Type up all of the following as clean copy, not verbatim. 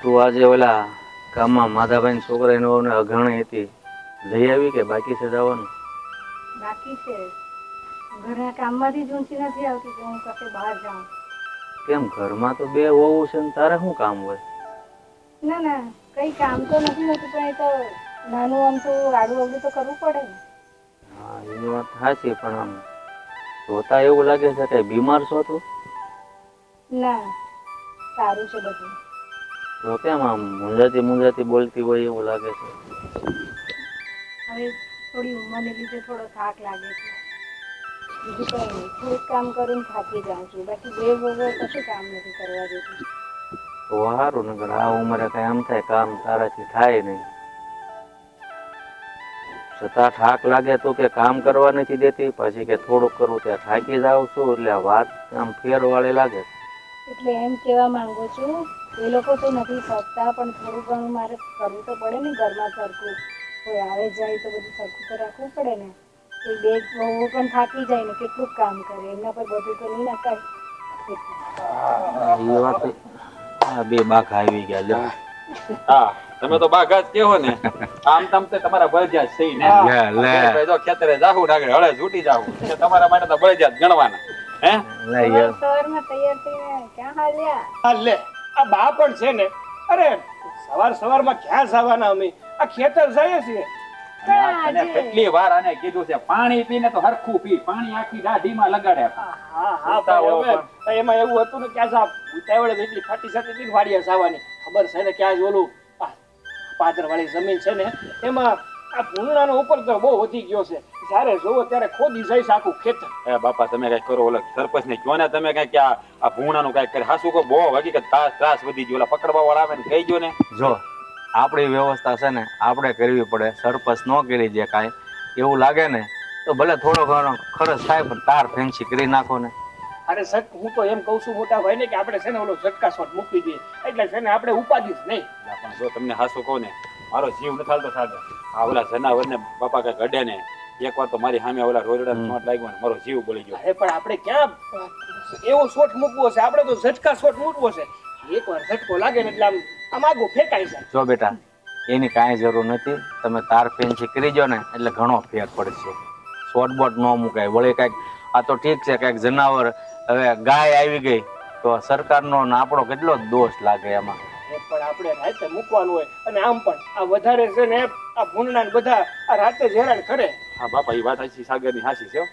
તું આજે ઓલા ગામમાં માધાભાઈ છોકરાની વહુને અઘરણી હતી, લઈ આવી કે બાકી છે જવાનું? બાકી છે. ઘરના કામમાંથી જ ઊંચી નથી આવતી કે હું કશે બહાર જાઉં. કેમ, ઘરમાં તો બે વહુ છે ને તારે શું કામ હોય? ના ના, કઈ કામ તો નથી હોતું, પણ એ તો નાનું આમ તો આડું અવડું તો કરવું પડે ને. હા, એની વાત સાચી, પણ આમ જોતા એવું લાગે છે કે બીમાર છો તું? ના, સારું છે બધું. તો કેમ આમ મૂંઝાતી મૂંઝાતી બોલતી હોય એવું લાગે છે? હવે થોડી ઉંમરને લીધે થોડો થાક લાગે છે. બીજું કઈ નહીં, થોડુંક કામ કરીને થાકી જાઉં છું. બાકી બે વહુઓ કશું કામ નથી કરવા દેતી. તો સારું, નકર આ ઉંમરે કઈ આમ થાય કામ તારાથી થાય નહીં. છતાં થાક લાગે તો કે કામ કરવા નથી દેતી, પછી કે થોડુંક કરવું ત્યાં થાકી જાવ છું, એટલે આ વાત આમ ફેરવાળી લાગે. એટલે એમ કહેવા માંગુ છું, એ લોકો તો નથી થકતા, પણ થોડું ઘણું મારે કરવું તો પડે ને ઘરમાં સરખું. કોઈ આવે જાય તો બધું સરખું તો રાખવું પડે ને. એ બે વહુઓ પણ થાકી જાય ને કેટલું કામ કરે, એમના પર બધું તો નહીં નખાય. એ વાત આ બે બાઘા આવી ગયા લ્યો. હા, તમે તો બાઘા જ કેવો ને. આમ તમ તે તમારા બળજ્યા છે ને. લે જો ખેતરે જાહુ ડાગડે હળે છૂટી જાહુ. તમારા માટે તો બળજ્યા ગણવાના. હે? સવારમાં તૈયાર થઈને ક્યાં હાલ્યા? હા લે, આ બા પણ છે ને. અરે સવારમાં ક્યાં જવાના અમે? આ ખેતર જઈએ છીએ. અને કેટલી વાર આને કીધું છે પાણી પીને તો હરખું પી, પાણી આખી દાઢીમાં લગાડે. હા પણ એમાં એવું હતું ને કે આ ઉતાવળે એટલી ફાટી સાટી હતી વાડિયા જવાની. ખબર છે ને ક્યાં જ ઓલું પાદર વાળી જમીન છે ને, એમાં આ ભૂંગળાનો ઉપર તો બહુ વધી ગયો છે. જયારે જોવો ત્યારે ખોદી જઈશ આખું ખેતર. એ બાપા તમે કઈ કરો, ઓલા સરપંચ ને કયો ને તમે કઈ કે આ ભૂંગળાનું કઈ કરે. હાસુ કો બહુ હકીકત ત્રાસ વધી ગયો. ઓલા પકડવા વાળા આવે ને કહી ગયો ને. જો આપણી વ્યવસ્થા છે ને આપણે કરવી પડે, સરપંચ ન કરી દે કાંઈ એવું લાગે ને તો ભલે થોડો ઘણો ખર્ચ થાય, પણ તાર ફેન્સી કરી નાખો ને. અરે સર, હું તો એમ કઉ છું મોટા ભાઈ ને કે આપણે છે ને ઓલો ઝટકા શોટ મૂકી દઈએ, એટલે છે ને આપણે ઉપાધિ જ નહીં. પણ જો તમને હાસુ કહું ને, મારો જીવ ન ચાલતો સાહેબ. આ ઓલા જનાવર ને બાપા કઈ ગડે ને એક વાર તો મારી સામે ઓલા રોજડા શોટ લાગ્યો ને મારો જીવ બળી ગયો. અરે પણ આપણે ક્યાં એવો શોટ મૂકવો છે? આપણે તો ઝટકા શોટ મૂકવો છે. એક વાર ઝટકો લાગે ને એટલે આમ આગો ફેંકાઈ જાય. જો બેટા, એની કાંઈ જરૂર નથી. તમે તાર ફેન્સી કરી જો ને એટલે ઘણો ફેર પડશે. શોર્ટ બોટ ન મુકાય. વળી કાંઈક આ તો ઠીક છે, કાંઈક જનાવર હવે ગાય આવી ગઈ તો સરકારનો ને આપણો કેટલો દોષ લાગે એમાં. પણ આપણે રાતે મૂકવાનું હોય. અને આમ પણ આ વધારે છે ને આ ભૂંડના બધા આ રાતે જ હેરાન કરે. હા બાપા, એ વાત હાચી, સાગર ની હાચી છે.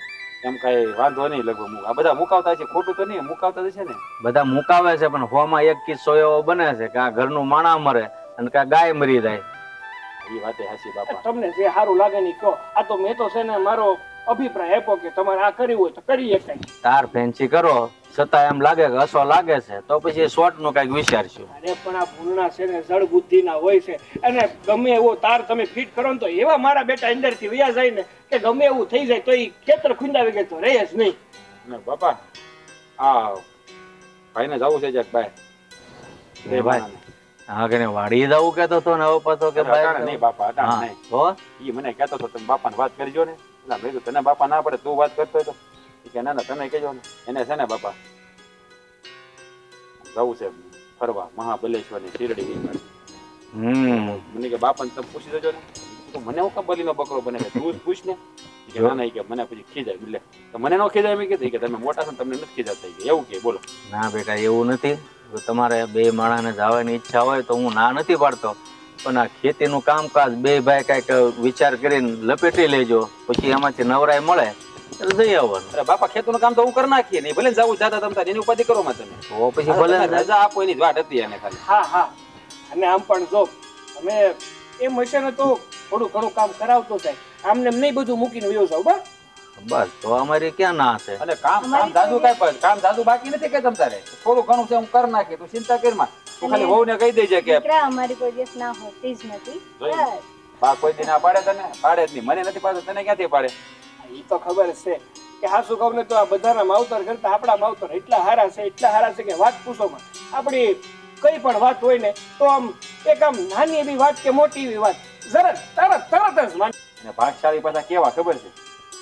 એમ કઈ વાંધો નહીં લગભગ. આ બધા મુકાવતા છે, ખોટું તો નહીં મુકાવતા છે ને. બધા મુકાવે છે, પણ હોમાં એક કિસ્સો એવો બને છે કે આ ઘરનું માણા મરે અને કાં ગાય મરી જાય. એ વાત હાચી બાપા. તમને જે સારું લાગે ને કહો. આ તો મેં તો છે ને મારો અભિપ્રાય આપ્યો કે તમારે આ કરવું હોય તો કરી શકાય. તાર ફેન્સી કરો છતાં એમ લાગે કે અસો લાગે છે તો પછી શોર્ટ નું કઈક વિચારશું. અરે પણ આ ભૂલના છે ને જળ બુદ્ધિ ના હોય છે, અને ગમે એવો તાર તમે ફિટ કરો ને તો એવા મારા બેટા અંદર થી વ્યા જાય ને કે ગમે એવું થઈ જાય તો એ ખેતર ખુંદાવી ગઈ તો રહે જ નહીં. બાપા આ ભાઈ ને જવું છે જક ભાઈ. એ ભાઈ હા કે વાડી જવું કેતો તો ને હવે પાછો કે ભાઈ નહીં બાપા અટાણ નહીં. તો ઈ મને કહેતો તો તમે બાપાને વાત કરજો ને. એટલે મેં કીધું તને બાપા ના પડે, તું વાત કરતો હોય તો. કે ના ના તમે કહેજો ને. એને છે ને બાપા જવું છે ફરવા મહાબલેશ્વર ની શિરડી ગઈ. મને કે બાપાને તમે પૂછી દેજો ને. તો મને હું કબલી નો બકરો બને કે તું પૂછ ને. કે ના નહીં કે મને પછી ખીજાય. એટલે તો મને નો ખીજાય મેં કીધું કે તમે મોટા છો ને તમને નથી ખીજાતા એવું કે બોલો. ના બેટા એવું નથી. જો તમારે બે માણસને જવાની ઈચ્છા હોય તો હું ના નથી પાડતો, પણ આ ખેતીનું કામકાજ બે ભાઈ કઈક વિચાર કરીને લપેટી લેજો, પછી એમાંથી નવરાય મળે એટલે જઈ આવવાનું. અરે બાપા ખેતરનું કામ તો હું કરી નાખીએ ને ભલે જવું જાતા તમતા એની ઉપાધિ કરો માં તમે. તો પછી ભલે રજા આપો એની જ વાત હતી એને ખાલી. હા અને આમ પણ જો તમે એમ હશે ને તો થોડું ઘણું કામ કરાવતો જાય. આમને નહીં બધું મૂકીને વયો જાવ. બસ તો અમારી ક્યાં ના છે. અને કામ જાદુ કામ જાદુ બાકી નથી કે તમતારે થોડું ઘણું છે હું કરી નાખી. તું ચિંતા કરમાં. તું ખાલી વહુ ને કહી દેજે કે અમારી કોઈ દિવસ ના હોતી જ નથી. બા કોઈ દી ના પાડે તને પાડે જ નહીં. મને નથી પાડતો તને ક્યાંથી પાડે? એ તો ખબર છે કે હાસુ કહું ને તો આ બધાના માવતર કરતા આપણા માવતર એટલા હારા છે કે વાત પૂછો માં. આપણી કઈ પણ વાત હોય ને તો આમ એક આમ નાની એવી વાત કે મોટી એવી વાત તરત જ માન. અને ભાગશાળી પાછા કેવા ખબર છે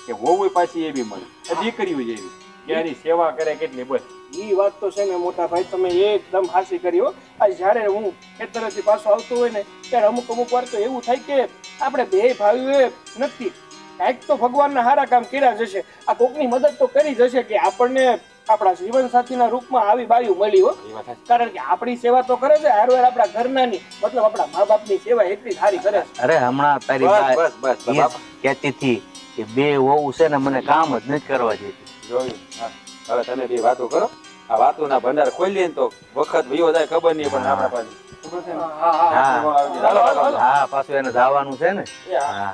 કે વહુ પાછી એવી મળે દીકરીઓ જેવી કે એની સેવા કરે કેટલી બસ ઈ વાત તો છે ને મોટા ભાઈ તમે એકદમ હાસી કરી હો. આ જ્યારે હું ખેતરેથી પાછો આવતો હોય ને ત્યારે અમુક વાર તો એવું થાય કે આપણે બે ભાઈઓએ નથી કાંઈક તો ભગવાનના સારા કામ કર્યા જશે, આ કોકની મદદ તો કરી જશે કે આપણને આપણા જીવન સાથીના રૂપમાં આવી બાયું મળી હો. એ વાત સાચી. કારણ કે આપણી સેવા તો કરે છે હારવાર આપણા ઘરનાની મતલબ આપણા મા બાપની સેવા એટલી સારી કરે છે. અરે હમણાં તારી બસ બા બસ બસ એ બાપા કહેતી હતી કે બે વહુ છે ને મને કામ જ નથી કરવા દેતી. જોયું. હા. હવે તમે બે વાતો કરો, આ વાતોના ભંડાર ખોલીએ ને તો વખત વયો જાય ખબર નહીં પણ આપણા પાસે ખબર છે ને? હા હા હા. હાલો, હાલો, હાલો. હા પાછું એને જવાનું છે ને. એ હા. હા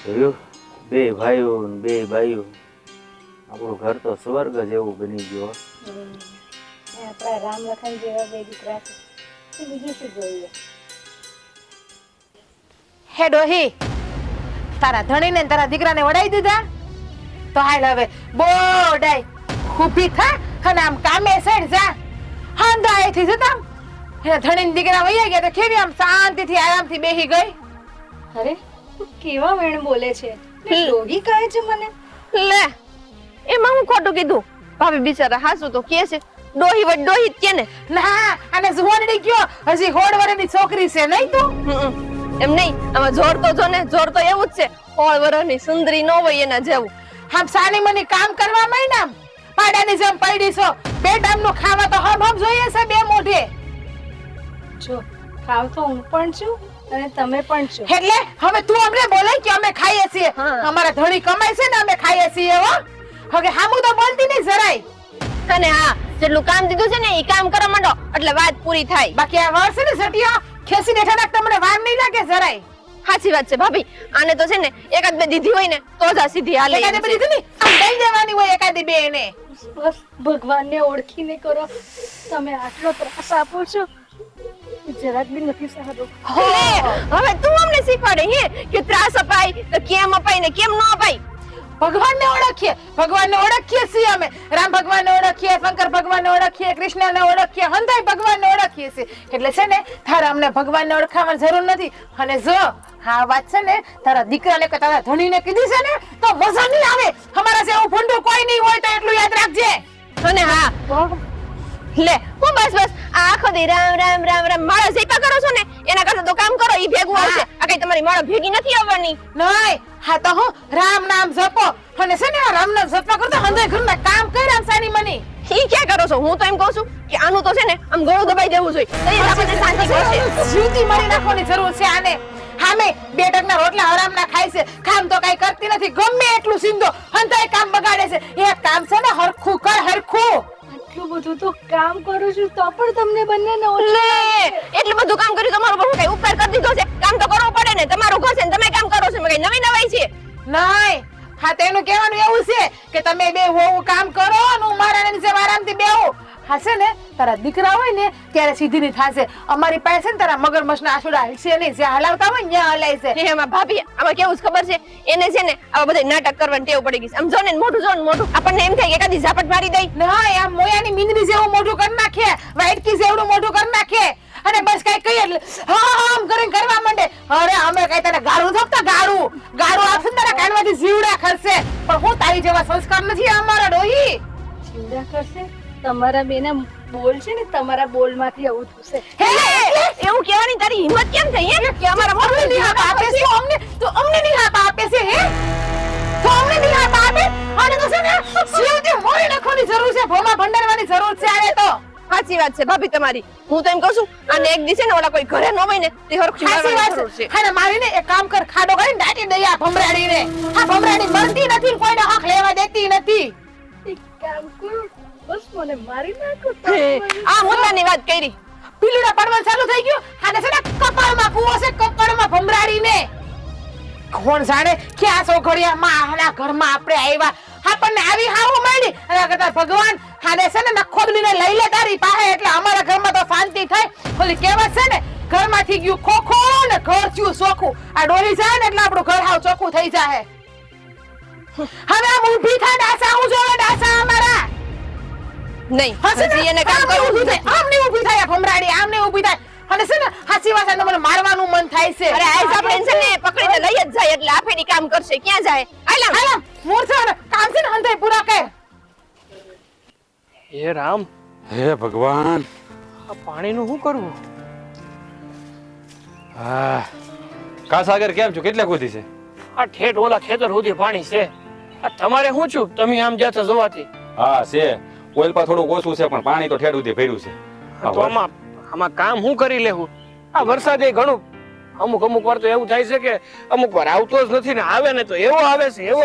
જોયું, બે ભાઈઓ ને બે બાઈઓ, આપણું ઘર તો સ્વર્ગ જેવું બની ગયું હો. આપણા રામ લખન જેવા બે દીકરા છે, તો બીજું શું જોઈએ? હે ડોહી, તારા ધણીને ને તારા દીકરાને વડાઈ દીધા? તો હાલ હવે બોડાઈ ઊભી થા અને આમ કામે સડ જા. હાંધાએથી જતા એના ધણીને દીકરા વૈયા ગયા તો કેવી આમ શાંતિથી આરામથી બેહી ગઈ. અરે તું કેવા વેણ બોલે છે ને ડોહી કહે છે મને? લે એમાં હું ખોટું કીધું? ભાભી બિચારા હાસુ તો કે છે ડોહી વડ ડોહી જ કે ને. ના અને જોડડી ગયો, હજી હોડ વરેની છોકરી છે નહીં તું? એમ નહીં, આમાં જોર તો જો ને, જોર તો એવું જ છે, હોળ વરસની સુંદરી નો હોય એના જેવું. આમ સાની મને કામ કરવા માંડ, આમ પાડાની જેમ પડી છો. બે ટાઈમનું ખાવા તો હમ જોઈએ છે બે મોઢે. જો ખાવ તો હું પણ છું અને તમે પણ છો. એટલે હવે તું અમને બોલે કે અમે ખાઈએ છીએ? હા. અમારા ધણી કમાય છે ને અમે ખાઈએ છીએ હો. હવે હામું તો બોલતી નહીં જરાય. અને હા, જેટલું કામ દીધું છે ને એ કામ કરવા માંડો એટલે વાત પૂરી થાય. બાકી આ વર્ષ ને સટિયા ખેસી બેઠા નાખતા મને વાર નહીં લાગે જરાય. સાચી વાત છે ભાભી, આને તો છે ને એકાદ બે દીધી હોય ને તો જ આ સીધી હાલે એમ એકાદી છે. બધી નહીં આમ દઈ દેવાની હોય એકાદી બે એને. બસ ભગવાનને ઓળખીને કરો. તમે આટલો ત્રાસ આપો છો જરાક બી નથી સારું. લે, હવે તું અમને શીખવાડે હે કે ત્રાસ અપાય તો કેમ અપાય ને કેમ ન અપાય. ભગવાનને ઓળખીએ, ભગવાનને ઓળખીએ છીએ અમે. રામ ભગવાનને ઓળખીએ, શંકર ભગવાનને ઓળખીએ, કૃષ્ણને ઓળખીએ, હંધાય ભગવાનને ઓળખીએ છીએ. એટલે છે ને તારે અમને ભગવાનને ઓળખાવાની જરૂર નથી. અને જો આ વાત છે ને તારા દીકરાને કે તારા ધણીને કીધી છે ને તો મજા નહીં આવે. અમારા જેવું ભૂંડું કોઈ નહીં હોય તો એટલું યાદ રાખજે. અને હા લે, હું બસ બસ આ આખો દી રામ રામ રામ રામ માળા જેપા કરો છો ને એના કરતા તો કામ કરો ઈ ભેગું આવશે. આ કઈ તમારી માળા ભેગી નથી આવવાની. નહીં, હા તો હું રામ નામ જપો અને છે ને આ રામ નામ જપવા કરતા હંધાય ઘરના કામ કર આમ સાની મની. ઈ ક્યાં કરો છો? હું તો એમ કહું છું કે આનું તો છે ને આમ ગળું દબાઈ દેવું જોઈએ તો એ આપણને શાંતિ મળશે. જીવતી મારી નાખવાની જરૂર છે આને. હામે બે ટકના રોટલા આરામના ખાય છે, કામ તો કઈ કરતી નથી, ગમે એટલું સિંધો હંધાય કામ બગાડે છે. એ કામ છે ને હરખું કર, હરખું. આટલું બધું તો કામ કરું છું તો પણ તમને બંનેને લે, એટલું બધું કામ કર્યું તમારું બહુ કઈ ઉપકાર કરી દીધો છે? કામ તો કરવું પડે ને, તમારું ઘર છે ને તમે કામ કરો છો એમાં કઈ નવી નવાઈ છે? નહીં, હા તેનું કહેવાનું એવું છે કે તમે બે હોવું કામ કરો અને હું મારા નીચે આરામથી બેહું. હા છે ને તારા દીકરા હોય ને ત્યારે સીધી ની થાશે. અમારી પાસે ને તારા મગરમચ્છના આંસુડા હલશે નહીં, જ્યાં હલાવતા હોય ને ત્યાં હલાય છે. હે એમાં ભાભી, આમાં કેવું છે ખબર છે, એને છે ને આવા બધા નાટક કરવાની ટેવ પડી ગઈ છે. આમ જો ને મોઢું જો ને મોઢું, આપણને એમ થાય કે એકાદી ઝાપટ મારી દઈ. ના આમ મોયાની મીંદડી જેવું મોઢું કરી નાખે, વાઇટકી જેવડું મોઢું કરી નાખે અને બસ કઈ કહીએ એટલે હા આમ કરીને કરવા માંડે. અરે અમે કઈ તને ગાળું થપતા ગાળું ગાળું આપશે ને તારા કાનમાંથી જીવડા ખરશે. પણ હું તારી જેવા સંસ્કાર નથી અમારા ડોહી. ચિંતા કરશે તમારા બેના બોલ છે ને તમારા બોલમાંથી આવું થશે. હે એવું કહેવાની તારી હિંમત કેમ થઈ હે કે અમારા અમને મોઢું નહીં આપે છે, અમને નહીં આપે છે હે તો અમને નહીં આપે અને તો છે ને જીવતી મોરી નાખવાની જરૂર છે, ભોમા ભંડારવાની જરૂર છે. આને તો સાચી વાત છે ભાભી તમારી. હું તો એમ કહું છું આને એક દિવસે ને ઓલા કોઈ ઘરે ન હોય ને તે હરખું સાચી મારવાની વાત જરૂર છે. છે. અને મારીને એક કામ કર, ખાડો કરીને દાટી દઈ આ ભમરાડીને. આ ભમરાડી મરતી નથી, કોઈને હક લેવા દેતી નથી. એક કામ કરો બસ મને મારી નાખો હે, આ મુદ્દાની વાત કરી. પીલુડા પડવાનું ચાલુ થઈ ગયું. આને છે ને કપાળમાં કૂવો છે, કપાળમાં ભમરાડીને. કોણ જાણે ક્યાં સોઘડિયામાં આના ઘરમાં આપણે આવ્યા, આપણને આવી હાવું માંડી. અને કરતા ભગવાન આને છે ને નખોદડીને લઈ લે તારી પાસે એટલે અમારા ઘરમાં તો શાંતિ થાય. ઓલી કહેવત છે ને ઘરમાંથી ગયું ખોખો ને ઘર થયું ચોખ્ખું. આ ડોલી જાય ને એટલે આપણું ઘર હાવ ચોખ્ખું થઈ જાય. હવે આમ ઊભી થાય ડાસા, હું જોવે ડાસા અમારા. નહીં, હશે ને? હજી એને કામ આમ કરવું નહીં જ ઊભી થાય, આમ નહીં ઊભી થાય આ ભમરાડી, આમ નહીં ઊભી થાય. અને છે ને હાચી વાત છે, મને મારવાનું મન થાય છે. અરે આજ આપણે છે ને પકડીને લઈ જ જાય એટલે આપેડી કામ કરશે. ક્યાં જાય? આલામ આલામ મૂર્છો ને કામ છે ને હંધાઈ પૂરા કર. હે રામ, હે ભગવાન. આ પાણીનું શું કરવું? હા, કા સાગર કેમ છો? કેટલા કુદી છે? આ ઠેઠ ઓલા ખેતર સુધી પાણી છે. આ તમારે શું છું? તમે આમ જાતા જોવાથી. હા છે, ઓઇલપા થોડુંક ઓછું છે પણ પાણી તો ઠેઠ સુધી ભર્યું છે. તો આમાં કામ શું કરી લેવું? આ વરસાદ એ ઘણું અમુક વાર તો એવું થાય છે કે અમુક વાર આવતો જ નથી ને આવે ને તો એવો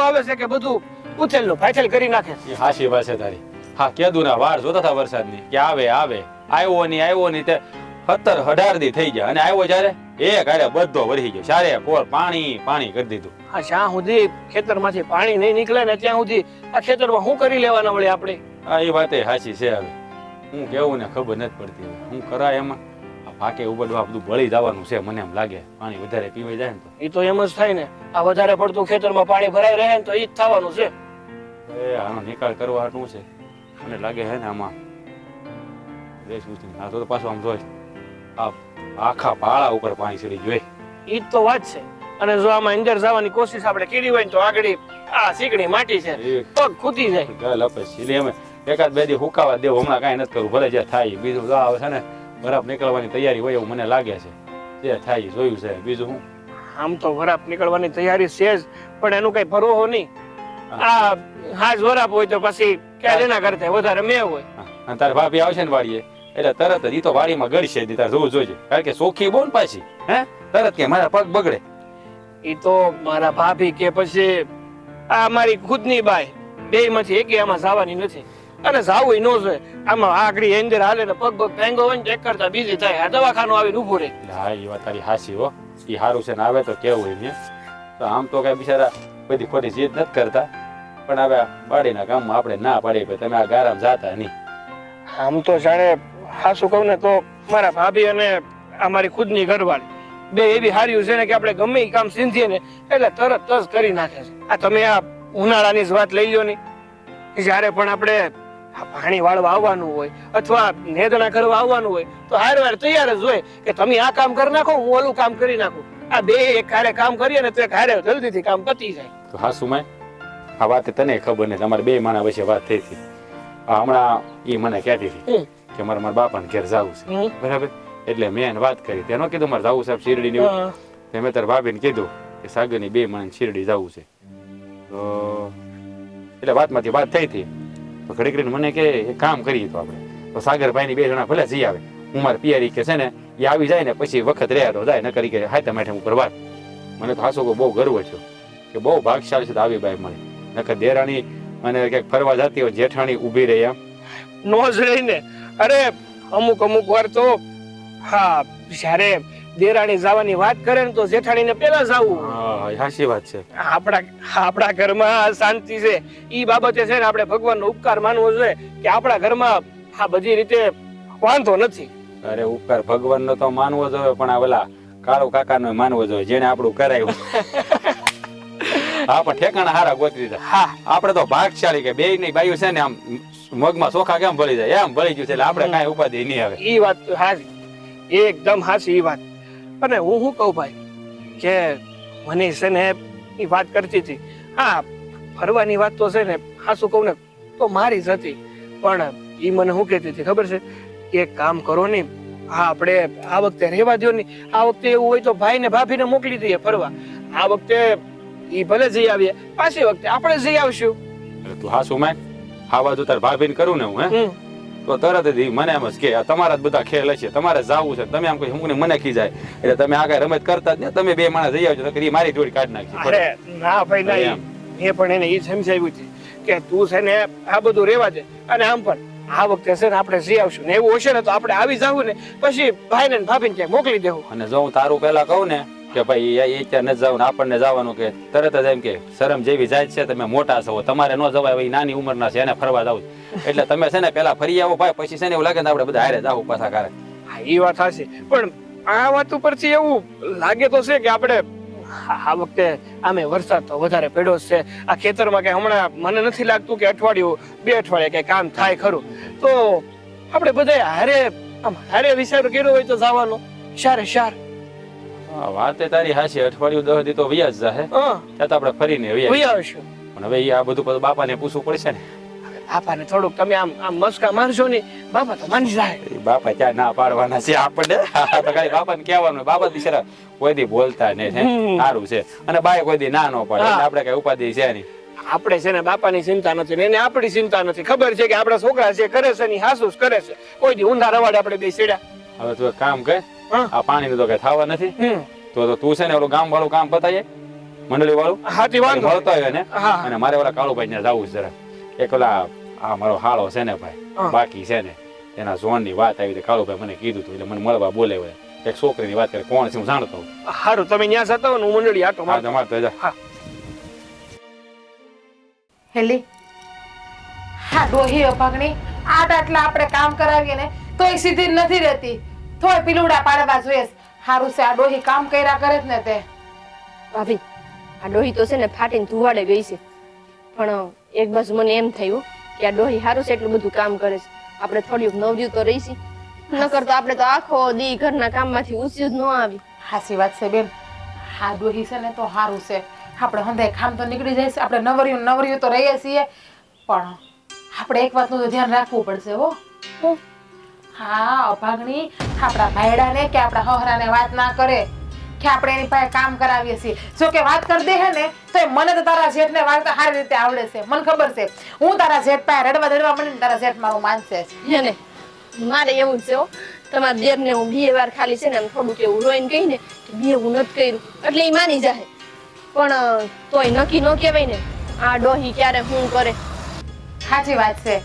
આવે છે કે બધું ઉથેલનું ફાથેલ કરી નાખે. એ હાશી વાત છે તારી. હા, કેદુના વાર જોતા હતા વરસાદની કે આવે આવ્યો નહીં તે 17-18 દી થઈ ગયા અને આવ્યો જ્યારે એક આરે બધો વરસી ગયો. સારે કોર પાણી કરી દીધું. આ જ્યાં સુધી ખેતરમાંથી પાણી નહીં નીકળે ને ત્યાં સુધી આ ખેતરમાં શું કરી લેવાના વળી આપણે? હા, એ વાત હાચી છે. હવે હું કેવું ને ખબર નથી પડતી હું કરાય એમાં. આ ફાકે ઉબડવા બધું બળી જવાનું છે મને એમ લાગે. પાણી વધારે પીવાઈ જાય ને તો એ તો એમ જ થાય ને. આ વધારે પડતું ખેતરમાં પાણી ભરાઈ રહે ને તો એ જ થવાનું છે. આનો નિકાલ કરવા હાટું છે મને લાગે છે ને આમાં આ તો પાછું આમ જોઈ આ આખા પાળા ઉપર પાણી ચડી જોઈ. ઈ જ તો વાત છે. અને જો આમાં અંદર જવાની કોશિશ આપણે કરી હોય ને તો આગળ આ ચીકણી માટી છે, પગ ખૂટી જાય. ગલ અપે સીલી અમે એકાદ બે દી હુકાવા દેવું. હમણાં કાંઈ નથી કરવું, ભલે જે થાય. બીજું જો આવે છે ને બરફ નીકળવાની તૈયારી હોય એવું મને લાગે છે. જે થાય જોયું છે. બીજું હું આમ તો વરાપ નીકળવાની તૈયારી છે જ, પણ એનું કઈ ભરોહો નહીં. આ હાજ વરાપ હોય તો પછી ક્યાં એના કરતા વધારે મેં હોય. અને તારે ભાભી આવશે ને વાડીએ એટલે તરત જ ઈ તો વાડીમાં ગળશે જ. તારે જોવું જોઈજે, કારણ કે સોખી બોન પાછી હે તરત કે મારા પગ બગડે. ઈ તો મારા ભાભી કે પછી આ મારી ખુદની બાઈ બે માંથી એકે આમાં જવાની નથી. અને જાવું ન જોઈએ. આમાં આગળી અંદર હાલે ને પગ ભેંગો હોય ને એક કરતા બીજી થાય. આ દવાખાનું આવીને ઉભું રહે. હા, એ વાત તારી હાસી હો. ઈ હારું છે ને આવે તો કેવું એમ. તો આમ તો કઈ બિચારા બધી ખોટી જીદ નથી કરતા, પણ હવે બાડીના કામમાં આપણે ના પાડીએ તમે આ ગારામાં જાતા નહીં. આમ તો જાણે હાસું કહું ને તો મારા ભાભી અને આ મારી ખુદની ઘરવાળી બે એવી હાર્યું છે ને કે આપણે ગમે એ કામ સીંધીએ ને એટલે તરત જ કરી નાખે છે. આ તમે આ ઉનાળાની જ વાત લઈ લો ને, જયારે પણ આપણે આ પાણી વાળવા આવવાનું હોય અથવા નેદણા કરવા આવવાનું હોય તો હારવાર તૈયાર જ હોય કે તમે આ કામ કરી નાખો, હું ઓલું કામ કરી નાખું. આ બે એક હારે કામ કરીએ ને તો એક હારે જલ્દીથી કામ પતી જાય. તો હા સુમાય, આ વાત તને ખબર નહીં. તમારે બે માણા વચ્ચે વાત થઈ હતી. હમણાં ઈ મને કહેતી હતી કે મારા બાપાને ઘેર જવું છે, બરાબર? એટલે મેં એને વાત કરી. તેનો કીધું મારે જવું સાહેબ શિરડી ની. મેં તાર ભાભીને કીધું કે સાગરની બે માણસ શિરડી જવું છે. તો એટલે વાતમાંથી વાત થઈ હતી. તો ઘડી કરીને મને કે એક કામ કરીએ તો આપણે તો સાગરભાઈ ની બે જણા ભલે જઈ આવે. હું મારી પિયારી કે છે ને એ આવી જાય ને પછી વખત રહ્યા તો જાય, ન કરી કે હાથે માઠે ઉપર વાત. મને તો હાસો બહુ ગર્વ થયો કે બહુ ભાગશાળી છે તો આવી બાઈ મળે. નકર દેરાણી અને ક્યાંક ફરવા જતી હોય જેઠાણી ઊભી રહી એમ નો જ રહીને. અરે અમુક વાર તો હા જયારે દેરાણી જવાની વાત કરે ને તો જેઠાણીને પેલા જવું. હાચી વાત છે. આપણા ઘરમાં શાંતિ છે ઈ બાબતે છે ને આપણે ભગવાનનો ઉપકાર માનવો જોઈએ કે આપણા ઘરમાં આ બધી રીતે વાંધો નથી. અરે ઉપકાર ભગવાનનો તો માનવો જોઈએ, પણ આ ઓલા કાળુ કાકાનો માનવો જોઈએ જેને આપણું કરાયું. હા, પણ ઠેકાણા હારા ગોતી દીધા. હા, આપણે તો ભાગશાળી કે બે ની બાયું છે ને આમ મગમાં ચોખા કેમ ભળી જાય એમ ભળી ગયું છે. એટલે આપણે કાંઈ ઉપાધિ નહીં આવે. ઈ વાત હાચી, એકદમ હાચી ઈ વાત. અને હું શું કહું ભાઈ કે મને છે ને એ વાત કરતી હતી. હા, ફરવાની વાત તો છે ને હાચું કહું ને તો મારી જ હતી, પણ ઈ મને શું કહેતી હતી ખબર છે? એક કામ કરો ને, હા આપણે આ વખતે રહેવા દો ને. આ વખતે એવું હોય તો ભાઈ ને ભાભીને મોકલી દઈએ ફરવા. આ વખતે ઈ ભલે જઈ આવીએ, પાછી વખતે આપણે જઈ આવશું. તું હા સુમાય ખાવા જો તાર ભાભીને કરું ને હું હે તો તરત જ મને એમ જ કે તમારા જ બધા ખેલ હશે, તમારે જવું છે. તમે આમ કહી હું મને ખીજાય એટલે તમે આ કઈ રમત કરતા જ ને. તમે બે માણસ જઈ આવજો તો મારી જોડી કાઢી નાખી. અરે ના ભાઈ ના, મેં પણ એને એ સમજાવ્યું છે કે તું છે ને આ બધું રેવા દે. અને આમ પણ આ વખતે છે ને આપણે જઈ આવશું ને એવું હશે ને તો આપણે આવી જવું ને પછી ભાઈ ને ભાભીને ક્યાંક મોકલી દેવું. અને જો હું તારું પેલા કહું ને કે ભાઈ એ ત્યાં ન જવું, આપણને જવાનું કે તરત જ એમ કે શરમ જેવી જાય છે. તમે મોટા છો, તમારે ન જવાય, નાની ઉંમરના છે એને ફરવા જવું. એટલે તમે છે ને પેલા ફરી આવો ભાઈ, પછી છે ને એવું લાગે ને આપણે બધા હારે જાવું પાછા કરે. હા, એ વાત હશે. પણ આ વાત ઉપરથી એવું લાગે તો છે કે આપણે આ વખતે આમે વરસાદ તો વધારે પડ્યો છે. આ ખેતરમાં કે હમણાં મને નથી લાગતું કે અઠવાડિયું બે અઠવાડિયે કઈ કામ થાય ખરું. તો આપણે બધા હારે વિચાર કર્યો હોય તો જવાનો શાર. વાત તારી હાચી. અઠવાડિયું 10 દી તો વ્યાજ જાહે, ત્યાં તો આપણે ફરીને વ્યાજ આવશું. પણ હવે આ બધું બાપાને પૂછવું પડશે ને. બાપાને થોડુંક તમે આમ મસ્કા મારશો ને બાપા તો માની જાય. એ બાપા ક્યાં ના પાડવાના છે આપણને તો ખાલી બાપાને કહેવાનું બાપા બિચારા કોઈ દી બોલતા નહીં છે સારું છે અને બાય કોઈ દી ના ન પાડે એટલે આપણે કઈ ઉપાધિ છે નહીં. આપણે છે ને બાપાની ચિંતા નથી ને એને આપણી ચિંતા નથી. ખબર છે કે આપણા છોકરા છે કરે છે ની હાસુસ કરે છે. કોઈ દી ઊંધા રવાડે આપણે બે સેડ્યા. હવે તું એક કામ કર હા. આ પાણીનું તો કઈ થવા નથી તો તું છે ને ઓલું ગામ વાળું કામ પતાય મંડળી વાળું હાથી વાંધો મળતો હોય ને હા. અને મારે ઓલા કાળુભાઈ ને જવું છે જરા એક ઓલા આ મારો હાળો છે ને ભાઈ હા. બાકી છે ને એના ઝોન ની વાત આવી કાળુભાઈ મને કીધું હતું એટલે મને મળવા બોલાવ્યો એક છોકરીની વાત કરે કોણ છે હું જાણતો હોઉં. સારું તમે ત્યાં જતા હો ને હું મંડળી આટો હા મારતો. તમારે તો જા. હેલી હા ડોહી અભાગણી આટલા આપણે કામ કરાવીએ ને તોય સીધી જ નથી રહેતી. તોય પીલુડા પાડવા જોઈએ. હારું છે આ ડોહી કામ કર્યા કરે જ ને તે. ભાભી આ ડોહી તો છે ને ફાટીને ધુવાડે ગઈ છે પણ એક બાજુ મને એમ થયું કે આ ડોહી હારું છે એટલું બધું કામ કરે છે આપણે થોડીક નવર્યું તો રહીશી નકર તો આપણે તો આખો દી ઘરના કામમાંથી ઊંચી જ ન આવી. હાસી વાત છે બેન. હા ડોહી છે ને તો હારું છે આપણે હંધાય કામ તો નીકળી જાય છે. આપણે નવર્યું તો રહીએ છીએ પણ આપણે એક વાતનું તો ધ્યાન રાખવું પડશે હો. હું? હા અભાગણી આપણા ભાઈડાને કે આપણા હહરાને વાત ના કરે કે આપણે એની પાસે કામ કરાવીએ છીએ. જો કે વાત કરી દે હે ને તો મને તો તારા જેઠને વાત સારી રીતે આવડે છે. મને ખબર છે હું તારા જેઠ પાસે રડવા મને તારા જેઠ મારું માનશે જ. હે ને મારે એવું જ છે હો. તમારા દેરને હું 2 વાર ખાલી છે ને આમ થોડુંક એવું રોઈને કહી ને કે બે હું નથી કર્યું એટલે એ માની જાય પણ તોય નક્કી ન કહેવાય ને આ ડોહી ક્યારે હું કરે. સાચી વાત છે.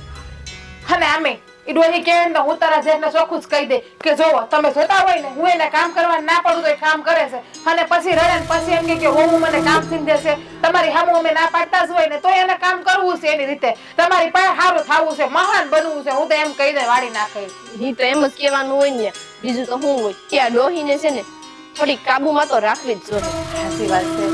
અને આમે ઈ ડોહી કહે ને તો હું તારા જેઠને ચોખ્ખું જ કહી દે કે જોવો તમે જોતા હોય ને હું એને કામ કરવા ના પડું તો એ કામ કરે છે અને પછી રડે ને પછી એમ કે હું મને કામ સીંધે છે તમારી સામે અમે ના પાડતા જ હોય ને તો એને કામ કરવું છે એની રીતે તમારી પાસે સારું થવું છે મહાન બનવું છે. હું તો એમ કહી દે વાળી નાખે. ઈ તો એમ જ કહેવાનું હોય ને બીજું તો શું હોય કે આ ડોહીને છે ને થોડી કાબુમાં તો રાખવી જ જોઈએ. સાચી વાત છે.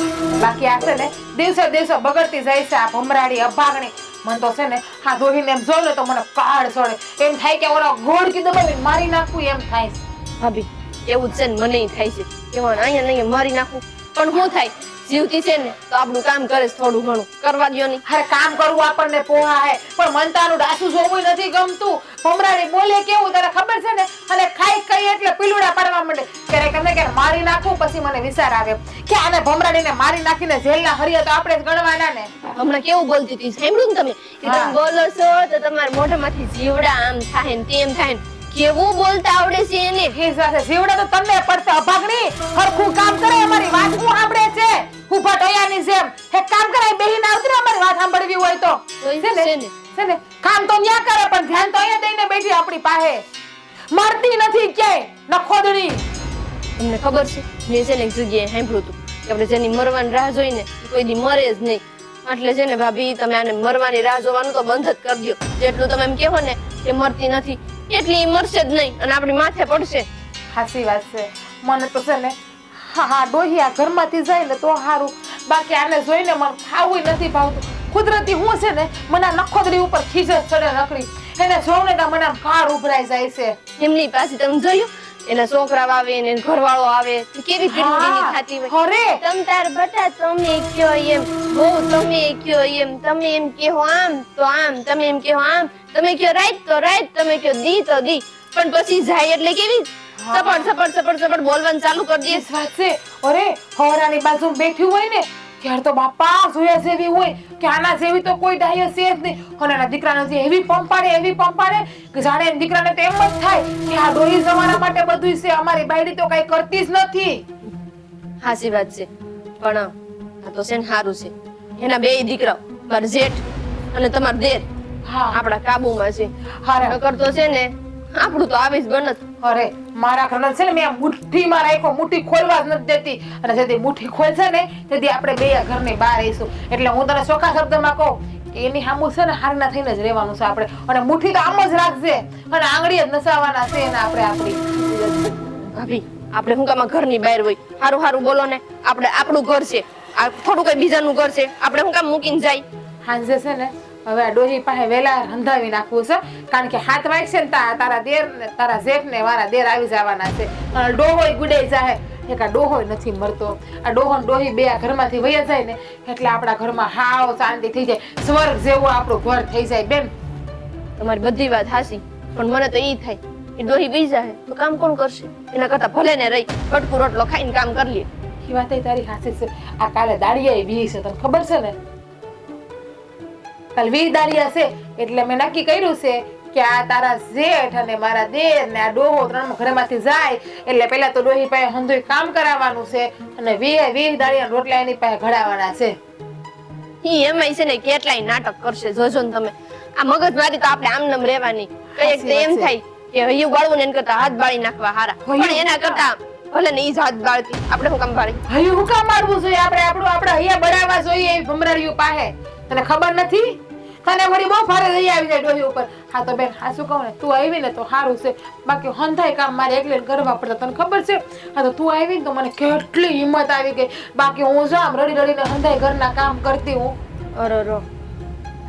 બાકી આ છે ને દિવસે દિવસે બગડતી જાય છે આ ભમરાડી અભાગણી. મને તો છે ને આ ડોહીને એમ જોઉં ને તો મને કાળ છોડે એમ થાય કે ઓલો ઘોડકી દબાવીને મારી નાખવું એમ થાય છે. ભાભી એવું જ છે ને મને થાય છે કે હું અહીંયા નહીં મારી નાખું પણ શું થાય જીવતી છે ને તો આપણું કામ કરે છે થોડું ઘણું કરવા દ્યો નહીં. અરે કામ કરવું આપણને પોહા હે પણ મન તારું ડાસું જોવું નથી ગમતું. ભમરાડી બોલે કેવું તને ખબર છે ને અને ખાઈ કઈ એટલે પીલુડા પાડવા માંડે ક્યારેક એમને કે મારી નાખું પછી મને વિચાર આવે કે આને ભમરાડીને મારી નાખીને જેલના હરિયા તો આપણે જ ગણવાના ને. હમણાં કેવું બોલતી હતી સાંભળ્યું ને તમે કે તમે બોલો છો તો તમારા મોઢામાંથી જીવડા આમ થાય ને તેમ થાય ને કેવું બોલતા આવડે છે એને. હે સાથે જીવડા તો તમને પડશે અભાગણી. હરખું કામ કરે અમારી વાત હું સાંભળે છે ઉભા ટયાની જેમ એક કામ કરાય બેહીને આવતી ને અમારી વાત સાંભળવી હોય તો તો ઈ છે ને? છે ને. છે ને કામ તો ન્યા કરે પણ ધ્યાન તો અહીંયા દઈને બેઠી આપણી પાસે. મરતી નથી ક્યાંય નખોદણી. તમને ખબર છે મેં છે ને એક જગ્યાએ સાંભળ્યું હતું કે આપણે જેની મરવાની રાહ જોઈને કોઈ દી મરે જ નહીં એટલે છે ને ભાભી તમે આને મરવાની રાહ જોવાનું તો બંધ જ કરી દો. જેટલું તમે એમ કહો ને કે મરતી નથી એટલી મરશે જ નહીં અને આપણી માથે પડશે. સાચી વાત છે. મને તો છે ને હા ડોહી આ ઘરમાંથી જાય ને તો સારું. બાકી આને જોઈને મને ખાવું નથી ભાવતું. કુદરતી હું છે ને મને આ નખોદરી ઉપર ખીજ જ ચડે નકરી. એને જોઉં ને તો મને આમ કાળ ઉભરાઈ જાય છે. એમની પાસે તમે જોયું એના છોકરા આવે ને એનો ઘરવાળો આવે તો કેવી પીડી થતી હોય. અરે તમ તાર બટા તમે કયો એમ બહુ તમે કયો એમ તમે એમ કહો આમ તો આમ તમે એમ કહો આમ તમે કયો રાઈટ તો રાઈટ તમે કયો દી તો દી પણ પછી જાય એટલે કેવી સપડ બોલવાનું ચાલુ કરી દે. એ જ વાત છે. અરે હવરાની બાજુ બેઠી હોય ને ત્યારે તો બાપા જોયા જેવી હોય કે આના જેવી તો કોઈ ડાયો છે જ નહીં. અને એના દીકરાને જે એવી પંપાડે કે જાણે એના દીકરાને તો એમ જ થાય કે આ ડોહી જમાના માટે બધું છે અમારી બાયડી તો કઈ કરતી જ નથી. હાચી વાત છે પણ આ તો છે ને સારું છે એના બે દીકરાઓ મારા જેઠ અને તમાર દેર હા આપણા કાબુમાં છે. હારે નકર તો છે ને આપણું તો આવી જ બનત. અરે મારા ઘરના છે ને મેં મુઠ્ઠીમાં રાખ્યો મુઠ્ઠી ખોલવા જ નથી દેતી અને જેથી મુઠ્ઠી ખોલશે ને તેથી આપણે બે ઘરની બહાર રહીશું. એટલે હું તને ચોખ્ખા શબ્દમાં કહું કે એની સામું છે ને હારના થઈને જ રહેવાનું છે આપણે. અને મુઠ્ઠી તો આમ જ રાખજે અને આંગળી જ નસાવાના છે ને આપણે આપણી. ભાભી આપણે હું કામ ઘરની બહાર હોય હારું હારું બોલો ને આપણે આપણું ઘર છે આ થોડું કઈ બીજાનું ઘર છે આપણે હું કામ મૂકીને જાય. હાંજે છે ને હવે આ ડોહી પાસે વેલા રંધાવી નાખવું છે કારણ કે હાથ વાગશે ને તારા દેર ને તારા જેઠ ને મારા દેર આવી જવાના છે અને ડોહોય ગુડાઈ જાય. એક આ ડોહોય નથી મરતો. આ ડોહો ને ડોહી બે આ ઘરમાંથી વયા જાય ને એટલે આપણા ઘરમાં હાવ શાંતિ થઈ જાય. સ્વર્ગ જેવું આપણું ઘર થઈ જાય બેન. તમારી બધી વાત હાસી, પણ મને તો ઈ થાય કે ડોહી બી જાય તો કામ કોણ કરશે? એના કરતા ભલે ને રહી કટકુ રોટલો ખાઈને કામ કરી લે. એ વાત તારી હાસી છે. આ કાલે દાળિયા વી છે, તને ખબર છે ને? કાલે 20 દાળિયા છે એટલે મેં નક્કી કર્યું છે કે આ તારા જેઠ અને મારા દેર ને આ ડોહો ત્રણ ઘરેમાંથી જાય એટલે પેલા તો ડોહી પાસે હંધુય કામ કરાવવાનું છે અને 20 દાળિયા રોટલા એની પાસે ઘડાવવાના છે. ઈ એમાંય છે ને કેટલાય નાટક કરશે, જોજો ને તમે. આ મગજમારી તો આપણે આમનામ રહેવાની. કઈક તો એમ થાય કે હૈયું બાળવું ને એના કરતા હાથ બાળી નાખવા હારા, પણ એના કરતા ભલે ને ઈ જ હાથ બાળતી, આપણે શું કામ બાળી? હયું હું કામ મારવું જોઈએ? આપણે અહીંયા બરાવા જોઈએ એવી ભમરાડીઓ પાસે. તને ખબર નથી? તને વળી બહુ ભારે દઈ આવી જાય ડોહી ઉપર. હા તો બેન, હા શું કહું ને, તું આવી ને તો સારું છે, બાકી હંધાય કામ મારે એકલે કરવા પડતા, તને ખબર છે? હા તો તું આવી ને તો મને કેટલી હિંમત આવી ગઈ, બાકી હું જામ રડી રડીને હંધાય ઘરના કામ કરતી હું. અરર,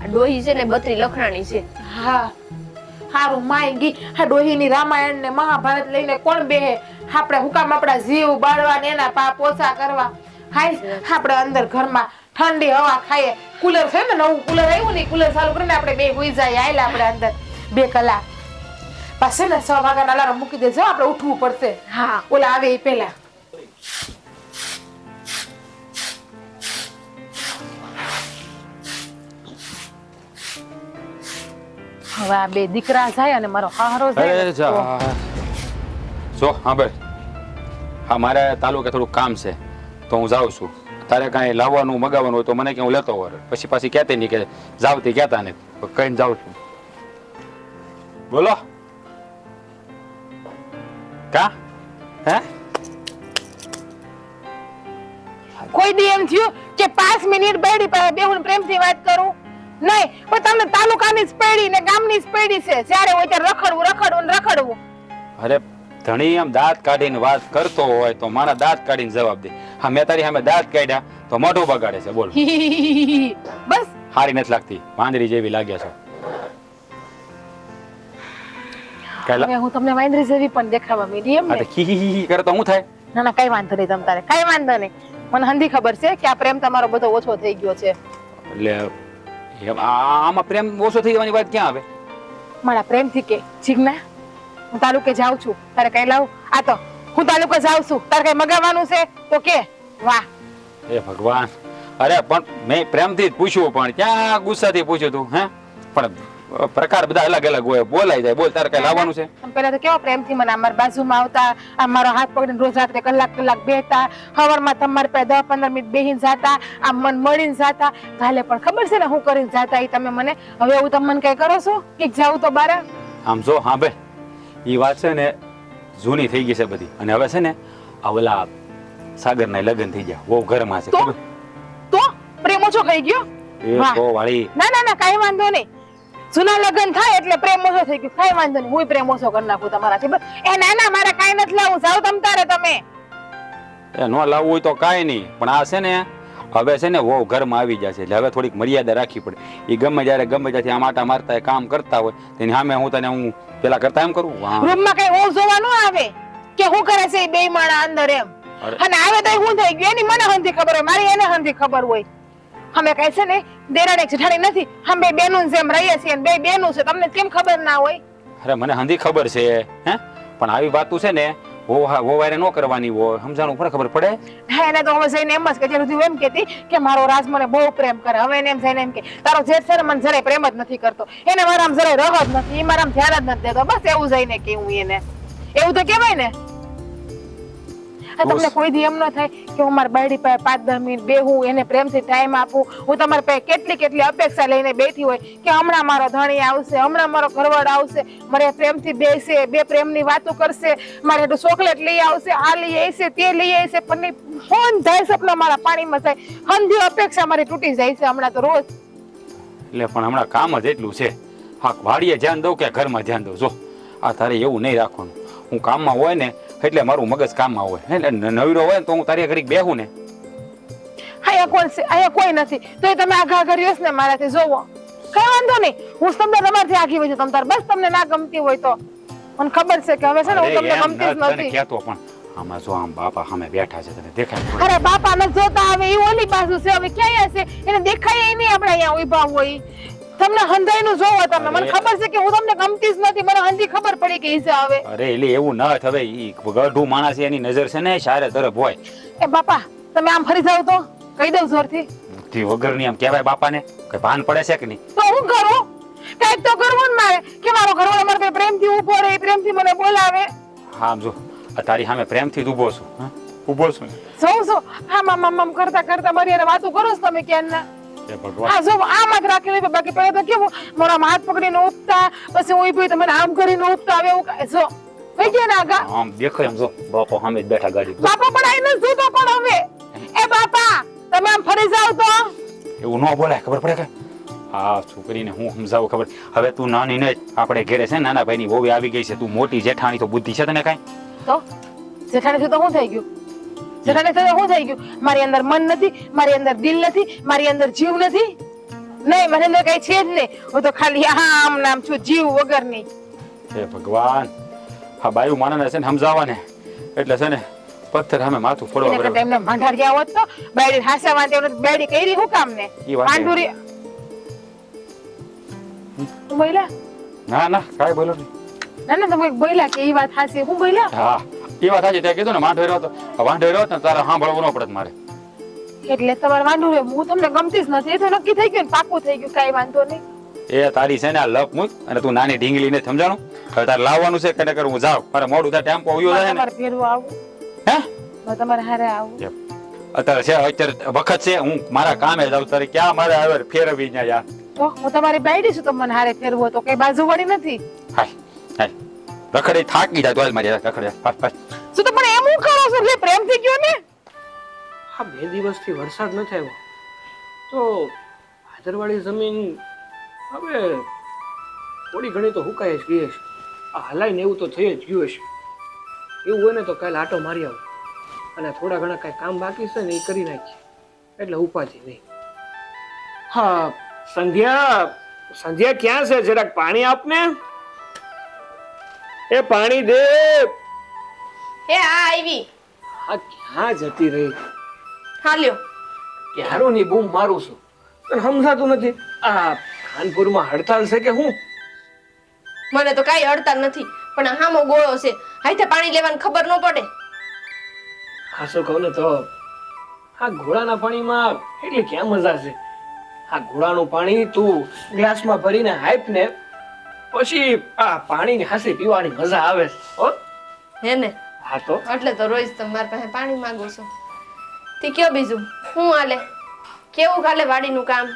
આ ડોહી છે ને 32 લખણાની છે. હા હારું માય ગઈ. હા ડોહીની રામાયણ ને મહાભારત લઈને કોણ બેહે? આપણે હુકામ આપણા જીવ બાળવા ને એના પાપ ઓછા કરવા. હાય આપણે અંદર ઘરમાં ઠંડી હવા ખાઈએ. કુલર છે ને, નવું કુલર આવ્યું ને, કુલર ચાલુ કરીને આપણે બે હોઈ જાય. આયલા આપણે અંદર 2 કલાક પાસે ને 6 વાગ્યાના અલાર્મ મૂકી દેજો, આપણે ઉઠવું પડશે. હા, ઓલા આવે એ પહેલા. હવે આ 2 દીકરા જાય અને મારો હારો જાય ને તો જો હા ભાઈ, હા મારે તાલુકે થોડું કામ છે તો હું જાઉં છું. તારે કાંઈ લાવવાનું મગાવવાનું હોય તો મને કે હું લેતો હોય, પછી પાછી કહેતી નહીં કે જાવતી કહેતા નહીં, કહીને જાઉં છું. બોલો કા હે કોઈ દી એમ થયું કે 5 મિનિટ બેડી પાસે બેહું પ્રેમથી વાત કરું? નહીં, પણ તમને તાલુકાની જ પડી ને ગામની જ પડી છે. જ્યારે હોય ત્યારે રખડવું. અરે ધણી આમ દાંત કાઢીને વાત કરતો હોય તો મારા દાંત કાઢીને જવાબ દે. હા મેં તારી સામે દાંત કાઢ્યા તો મોઢું બગાડે છે. બોલ, બસ હારી નથી લાગતી, વાંદરી જેવી લાગ્યા છો. હવે હું તમને વાંદરી જેવી પણ દેખાવા માંડી એમ ને? ખી કરે તો શું થાય? ના ના, કઈ વાંધો નહીં, તમ તારે કઈ વાંધો નહીં. મને હંધી ખબર છે કે આ પ્રેમ તમારો બધો ઓછો થઈ ગયો છે. એટલે આમાં પ્રેમ ઓછો થઈ જવાની વાત ક્યાં આવે? મારા પ્રેમથી કે જીજ્ઞા હું તાલુકે જાઉં છું, તારે કઈ લાવું? આ તો હું તાલુકે જાઉં છું, તારે કઈ મગાવવાનું છે તો કે. વાહ એ ભગવાન, અરે પણ મેં પ્રેમથી જ પૂછ્યું, પણ ક્યાં ગુસ્સાથી પૂછ્યું તું? હે પણ પ્રકાર બધા અલગ અલગ હોય, બોલાઈ જાય. બોલ, તારે કઈ લાવવાનું છે? પેલા તો કેવો પ્રેમથી મને અમારી બાજુમાં આવતા, આમ મારો હાથ પકડીને રોજ રાત્રે કલાક બેઠતા, સવારમાં તમારી પાસે 10-15 મિનિટ બેહીને જાતા, આમ મન મળીને જાતા. કાલે પણ ખબર છે ને હું કરીને જાતા, એ તમે મને હવે એવું તમે મને કઈ કરો છો કે જાવું તો બારા? આમ જો હા બે, એ વાત છે ને જૂની થઈ ગઈ છે બધી, અને હવે છે ને આ ઓલા સાગરના લગ્ન થઈ ગયા, બહુ ઘરમાં છે. તો પ્રેમ ઓછો થઈ ગયો? એ તો વાળી ના ના, કઈ વાંધો નહીં. જૂના લગ્ન થાય એટલે પ્રેમ ઓછો થઈ ગયો, કઈ વાંધો નહીં. હું પ્રેમ ઓછો કરી નાખું તમારાથી. બસ એ ના મારે કઈ નથી લાવવું, જાવ તમ તારે. તમે એ ન લાવવું હોય તો કાંઈ નહીં, પણ આ છે ને હવે છે ને બહુ ઘરમાં આવી જાય છે, એટલે હવે થોડીક મર્યાદા રાખવી પડે. એ ગમે ત્યાંથી આમ આટા મારતા હોય, કામ કરતા હોય, તેની સામે હું પેલા કરતા એમ કરું. રૂમમાં કઈ હું જોવા ન આવે કે હું કરે છે બે માણા અંદર એમ. અને આવે તો હું થઈ ગયું, એની મને હંધી ખબર હોય, મારી એને હંધી ખબર હોય. અમે કઈ છે ને દેરાણી જેઠાણી નથી, અમે બે બેનું જેમ રહીએ છીએ, બે બેનું છે, તમને કેમ ખબર ના હોય? અરે મને હંધી ખબર છે હે, પણ આવી વાતું છે ને વાયરે ન કરવાની હોય, સમજાણું પણ ખબર પડે. હા, એને તો હવે જઈને એમ જ કે જેનું એમ કેતી કે મારો રાજ મને બહુ પ્રેમ કરે. હવે એને એમ જઈને એમ કે તારો જેઠ છે ને મને જરાય પ્રેમ જ નથી કરતો, એને મારામાં જરાય રહ જ નથી, એ મારામાં ધ્યાન જ નથી દેતો. બસ એવું જઈને કેવું એને, એવું તો કેવાય ને. તમને કોઈ દી એમ ન થાય કે હું મારી બાયડી પાસે 5-10 મિનિટ બેહું, એને પ્રેમથી ટાઈમ આપું? હું તમારી પાસે કેટલી અપેક્ષા લઈને બેઠી હોય કે હમણાં મારો ધણી આવશે, હમણાં મારો ઘરવાળો આવશે, મારે પ્રેમથી બેસે, બે પ્રેમની વાતો કરશે, મારે ચોકલેટ લઈ આવશે, આ લઈ આવશે, તે લઈ આવશે, પણ ફોન થાય સપના મારા પાણીમાં જાય. હંધી અપેક્ષા મારી તૂટી જાય છે હમણાં તો રોજ. એટલે પણ હમણાં કામ જ એટલું છે. હા, વાડીએ ધ્યાન દઉં કે ઘરમાં ધ્યાન દઉં? જો આ તારે એવું નહીં રાખવાનું. હું કામમાં હોય ને એટલે મારું મગજ કામમાં હોય, એટલે નવીરો હોય ને તો હું તારી ઘડીક બેહું ને. અહીંયા કોણ છે? અહીંયા કોઈ નથી, તો તમે આઘા કર્યો ને મારાથી. જોવો કઈ વાંધો નહીં, હું તમને તમારથી આખી વજુ તમ તાર. બસ તમને ના ગમતી હોય તો મને ખબર છે કે હવે છે ને હું તમને ગમતી જ નથી. કહેતો પણ આમાં જો આમ બાપા સામે બેઠા છે, તને દેખાય? અરે બાપા ન જોતા, હવે એ ઓલી બાજુ છે, હવે ક્યાં છે, એને દેખાય નહીં આપણે અહીંયા ઉભા હોય. તમને હંધાઈનું જોવો તમે મને અરે. ખબર છે કે હું તમને ગમતી જ નથી મને હંધી ખબર પડી કે ઈજા આવે અરે એટલે એવું ન થવે ઈ ગઢું માણસ છે, એની નજર છે ને સારે તરફ હોય. એ બાપા તમે આમ ફરી જાવ તો કહી દઉં જોરથી બુદ્ધિ વગરની આમ કહેવાય બાપાને કઈ ભાન પડે છે કે નહીં? તો હું કરું કઈક તો કરવું ને મારે કે મારો ઘરવાળો મારા પાસે પ્રેમથી ઊભો રહે પ્રેમથી મને બોલાવે હા આમ જો આ તારી સામે પ્રેમથી જ ઊભો છું, હા ઊભો છું. જોઉં આમ આમ આમ કરતા કરતા મારી હારે વાતો કરો છો તમે ક્યારના હે ભગવાન, હા જો આમ જ રાખી લે બાકી પહેલા તો કેવું મારા હાથ પકડીને ઉપતા પછી હું ઊભી તો મને આમ કરીને ઉપતા આવે એવું જો કઈ ગયા ના આગા આમ દેખો એમ જો બાપો સામે જ બેઠા ગાડી. બાપા પણ આઈને જોતો કોણ હવે એ બાપા તમે આમ ફરી જાવ તો એવું ન બોલાય, ખબર પડે કે હા છોકરીને હું સમજાવું ખબર. હવે તું નાની ને આપણે ઘેરે છે નાના ભાઈની વહુ આવી ગઈ છે, તું મોટી જેઠાણી તો બુદ્ધિ છે તને કાંઈ? તો જેઠાણી તો શું થઈ ગયું જેઠાણી તો શું થઈ ગયું મારી અંદર મન નથી મારી અંદર દિલ નથી મારી અંદર જીવ નથી નહીં મને અંદર કઈ છે જ નહીં હું તો ખાલી આમ નામ છું જીવ વગરની હે ભગવાન, હા બાયુ માણસને છે ને સમજાવવા ને એટલે છે ને પથ્થર સામે માથું ફોડવા એને કરતા બરાબર. એમને ભંડાર ગયા હોત તો બેડી હાસા વાંધે બેડી કરી હું કામ ને ઈ વાત પાંડુરી તું બોલ્યા ના ના કાંઈ બોલો નહીં. ના ના તમે બોલ્યા કે એ વાત હાસી હું બોલ્યા હા એ વાત સાચી, ત્યાં કીધું ને વાંઢો રહ્યો તો વાંઢો રહ્યો ને તારે સાંભળવું ન પડે મારે. એટલે તમારે વાંધો રહ્યો હું તમને ગમતી જ નથી એ તો નક્કી થઈ ગયું ને પાકું થઈ ગયું કઈ વાંધો નહીં એ તારી છે ને આ લપ મૂક અને તું નાની ઢીંગલી ને સમજાણું. હવે તારે લાવવાનું છે કે હું જાઉં, મારે મોડું થાય ટેમ્પો આવ્યો મારે છે ને. તમારે ભેરવું આવું હે મારે તમારે હારે આવું અત્યારે છે અત્યારે વખત છે, હું મારા કામે જાઉં તારે ક્યાં મારે હવે ફેરવી ન્યા યાર. તો હું તમારી બાયડી છું તો મને હારે ફેરવું તો કઈ બાજુ વળી નથી હાય હાય રખડે થાકી જાય તો આજ મારી રખડે ફાસ્ટ ફાસ્ટ. શું તો પણ એમ હું કરો છો એટલે પ્રેમ થઈ ગયો ને આ 2 દિવસથી વરસાદ ન થયો તો ભાદરવાળી જમીન હવે થોડી ઘણી તો હુકાઈ જ ગઈ હશે. આ હલાઈને એવું તો થઈ જ ગયું હશે. એવું હોય ને તો કાલે આટો મારી આવો અને થોડા ઘણા કાંઈ કામ બાકી છે ને એ કરી નાખીએ એટલે ઉપાધિ નહીં. હા સંધ્યા ક્યાં છે? જરાક પાણી આપને. એ પાણી દે. હે આ આવી આ ક્યાં જતી રહી? હાલ્યો ક્યારોની બૂમ મારું છું તને સમજાતું નથી. આ કાનપુરમાં હડતાલ છે કે હું? મને તો કાંઈ હડતાલ નથી પણ આ હામો ગોળો છે હાથે પાણી લેવાની ખબર ન પડે. હાસો કહું ને તો આ ઘોડાના પાણીમાં એટલી ક્યાં મજા છે. આ ઘોડાનું પાણી તું ગ્લાસમાં ભરીને હાઈપ ને પછી આ પાણીની હાસી પીવાની મજા આવે છે. હો હે ને હા તો એટલે તો રોજ તમે મારી પાસે પાણી માંગો છો. તે કયો બીજું હું હાલે કેવું હાલે વાડીનું કામ?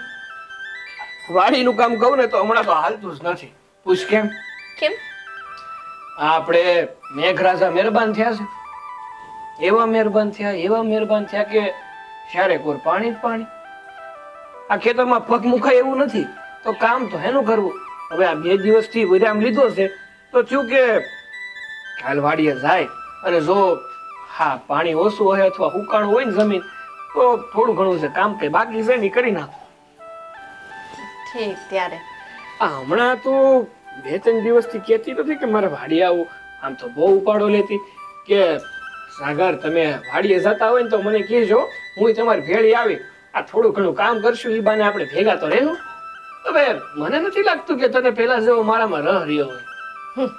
વાડીનું કામ કહું ને તો હમણાં તો હાલતું જ નથી. પૂછ કેમ? કેમ? આપણે મેઘરાજા મહેરબાન થયા છે. એવા મહેરબાન થયા કે ક્યારે કોર પાણી જ પાણી. આ ખેતરમાં પગ મુકાય એવું નથી તો કામ તો એનું કરવું. હવે આ 2 દિવસથી વિરામ લીધો છે તો થયું કે કાલ વાડીએ જાય અને જો હા પાણી ઓછું હોય અથવા હુકાણું હોય ને જમીન તો થોડું ઘણું છે કામ કે બાકી છે ને ઈ કરી નાખો. ઠીક ત્યારે આ હમણાં તો 2-3 દિવસથી કહેતી નથી કે મારે વાડીએ આવું. આમ તો બહુ ઉપાડો લેતી કે સાગર તમે વાડીએ જતા હોય ને તો મને કહેજો હું તમારી ભેળી આવી આ થોડું ઘણું કામ કરશું ઈ બાને આપણે ભેગા તો રહેવું. હવે મને નથી લાગતું કે તને પેલા જેવો મારામાં રહ રહ્યો હોય.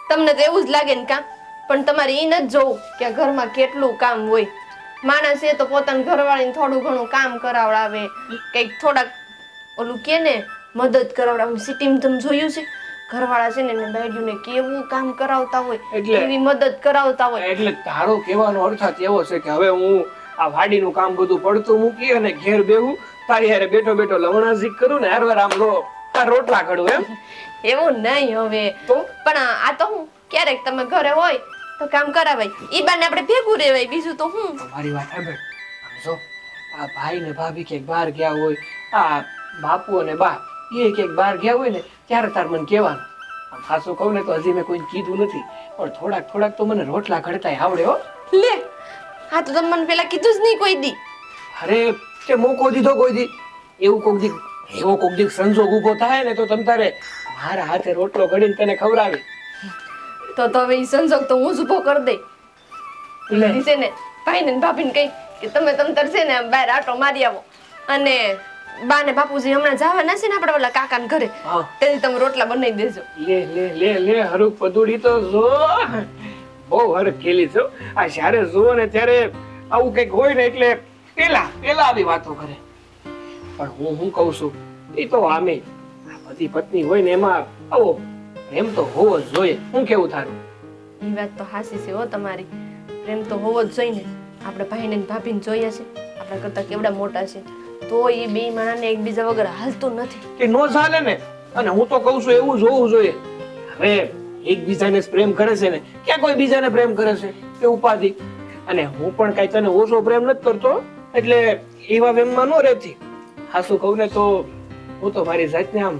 તમને તો એવું જ લાગે ને કામ પણ તમારે એ નથી જોવું કે આ ઘરમાં કેટલું કામ હોય. માણસ એ તો પોતાના ઘરવાળીને થોડું ઘણું કામ કરાવડાવે કંઈક થોડાક ઓલું કે ને મદદ કરાવડાવે. સિટીમાં તમે જોયું છે ઘરવાળા છે ને એને બાયડીઓને કેવું કામ કરાવતા હોય એટલે- એવી મદદ કરાવતા હોય. એટલે તારો કહેવાનો અર્થ એવો છે કે હવે હું આ વાડીનું કામ બધું પડતું મૂકી અને ઘેર બેહું તારી હારે બેઠો બેઠો લવણાઝીક કરું ને હારવાર આમ રોટલા કરું એમ? એવું નહીં હવે તો પણ આ તો હું ક્યારેક તમે ઘરે હોય તો કામ કરાવાય ઈ બાને આપણે ભેગું રહેવાય બીજું તો હું. તમારી વાત સાંભળ. આમ જો આ ભાઈ ને ભાભી ક્યાંક બહાર ગયા હોય આ બાપુ અને બા એ ક્યાંક બહાર ગયા હોય ને ત્યારે તાર મને કહેવાનું. આમ ખાસું કહું ને તો હજી મેં કોઈ કીધું નથી પણ થોડાક તો મને રોટલા ઘડતાય આવડે હો. લે હા તો તમે મને પેલા કીધું જ નહીં કોઈ દી. અરે તે મોકો દીધો કોઈ દી એવું કોક દી સંજોગ ઊભો થાય ને તો તમ તારે મારા હાથે રોટલો ઘડીને તને ખવડાવી. તો હવે ઈ સંજોગ તો હું જ ઉભો કરી દઈ. લે. ઈ છે ને ભાઈ ને ભાભી ને કહી કે તમે તમતર છે ને આમ બહાર આટો મારી આવો અને બા ને બાપુજી હમણાં જવાના છે ને આપણે ઓલા કાકાને ઘરે હા. તેથી તમે રોટલા બનાવી દેજો. લે લે લે લે હરુખ પદુડી તો જો બહુ હરખ ખેલી છો. આ જ્યારે જુઓ ને ત્યારે આવું કંઈક હોય ને એટલે પેલા આવી વાતો કરે. પણ હું કહું છું એ તો આમે આ પતિ પત્ની હોય ને એમાં આવો પ્રેમ તો હોવો જ જોઈએ. હું કેવું થારું? એ વાત તો હાસી છે હો તમારી. પ્રેમ તો હોવો જ જોઈએ ને. આપણે ભાઈને ને ભાભીને જોયા છે આપણા કરતા કેવડા મોટા છે તો એ બે માણસને એકબીજા વગર હાલતું નથી. કે નો ચાલે ને. અને હું તો કહું છું એવું જોવું જોઈએ. હવે એકબીજાને જ પ્રેમ કરે છે ને ક્યાં કોઈ બીજાને પ્રેમ કરે છે એ ઉપાધિ. અને હું પણ કઈ તને ઓછો પ્રેમ નથી કરતો એટલે એવા વેમમાં ન રહેતી. હાસુ કહું ને તો હું તો મારી જાતને આમ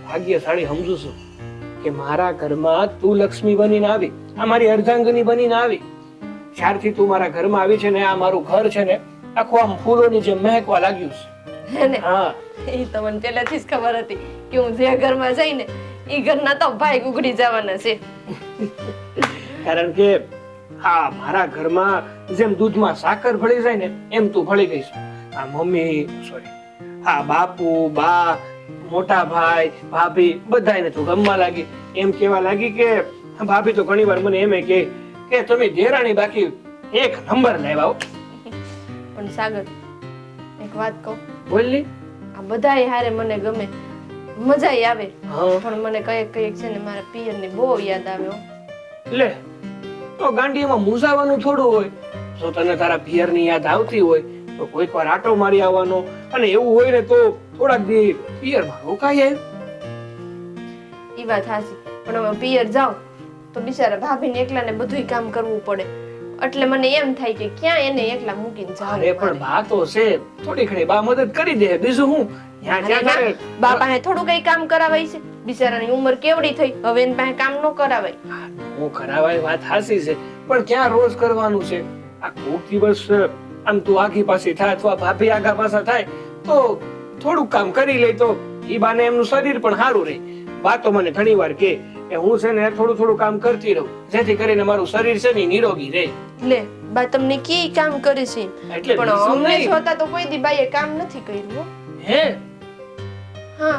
ભાગ્યશાળી સમજુ છું કે મારા ઘરમાં તું લક્ષ્મી બનીને આવી, આ મારી અર્ધાંગની બનીને આવી. જ્યારથી તું મારા ઘરમાં આવી છે ને આ મારું ઘર છે ને આખું આમ ફૂલોની જેમ મહેકવા લાગ્યું છે. હે ને? હા એ તો મને પહેલાથી જ ખબર હતી કે હું જે ઘરમાં જઈને એ ઘરના તો ભાઈ ઉગડી જવાના છે. કારણ કે હા મારા ઘરમાં જેમ દૂધમાં સાકર ભળી જાય ને એમ તું ભળી ગઈ છે. આ મમ્મી સોરી હા બાપુ બા મોટા ભાઈ ભાભી બધાને તું ગમવા લાગી. એમ કેવા લાગી કે ભાભી તો ઘણી વાર મને એમ કહે કે તમે દેરાણી બાકી એક નંબર લાવ્યા હો. પણ સાગર એક વાત કહું, બોલી આ બધાય હારે મને ગમે, મજાય આવે, હા પણ મને કઈક છે ને મારા પિયરની બહુ યાદ આવે હો. લે તો ગાંડીમાં મૂંઝાવાનું થોડું હોય. જો તને તારા પિયરની યાદ આવતી હોય તો કોઈક વાર આટો મારી આવવાનો. અને એવું હોય ને તો થોડાક દી પિયરમાં રોકાઈ જાય. ઈ વાત હાચી. પણ હવે પિયર જાવ તો બિચારા ભાભીને એકલાને બધુંય કામ કરવું પડે. એટલે મને એમ થાય કે ક્યાં એને એકલા મૂકીને જાવ. અરે પણ બા તો છે થોડી ઘણી બા મદદ કરી દે. બીજું હું ત્યાં જ્યાં કરે બાપાને થોડું કઈ કામ કરાવાય છે? બિચારાની ઉંમર કેવડી થઈ, હવે એની પાસે કામ ન કરાવાય. હું કરાવાય વાત હાસી છે પણ ક્યાં રોજ કરવાનું છે? આ કોક દિવસ આમ તું આગી પાછી થાય અથવા ભાભી આગા પાછા થાય તો થોડુંક કામ કરી લે તો ઈ બાને એમનું શરીર પણ સારું રહે. બા તો મને ઘણી વાર કે હું છે ને થોડું કામ કરતી રહું જેથી કરીને મારું શરીર છે ને નિરોગી રહે. લે બા તમને કી કામ કરે છે? એટલે પણ બીજું અમને નહીં. જોતા તો કોઈ દી બાઈએ કામ નથી કર્યું હો. હે હા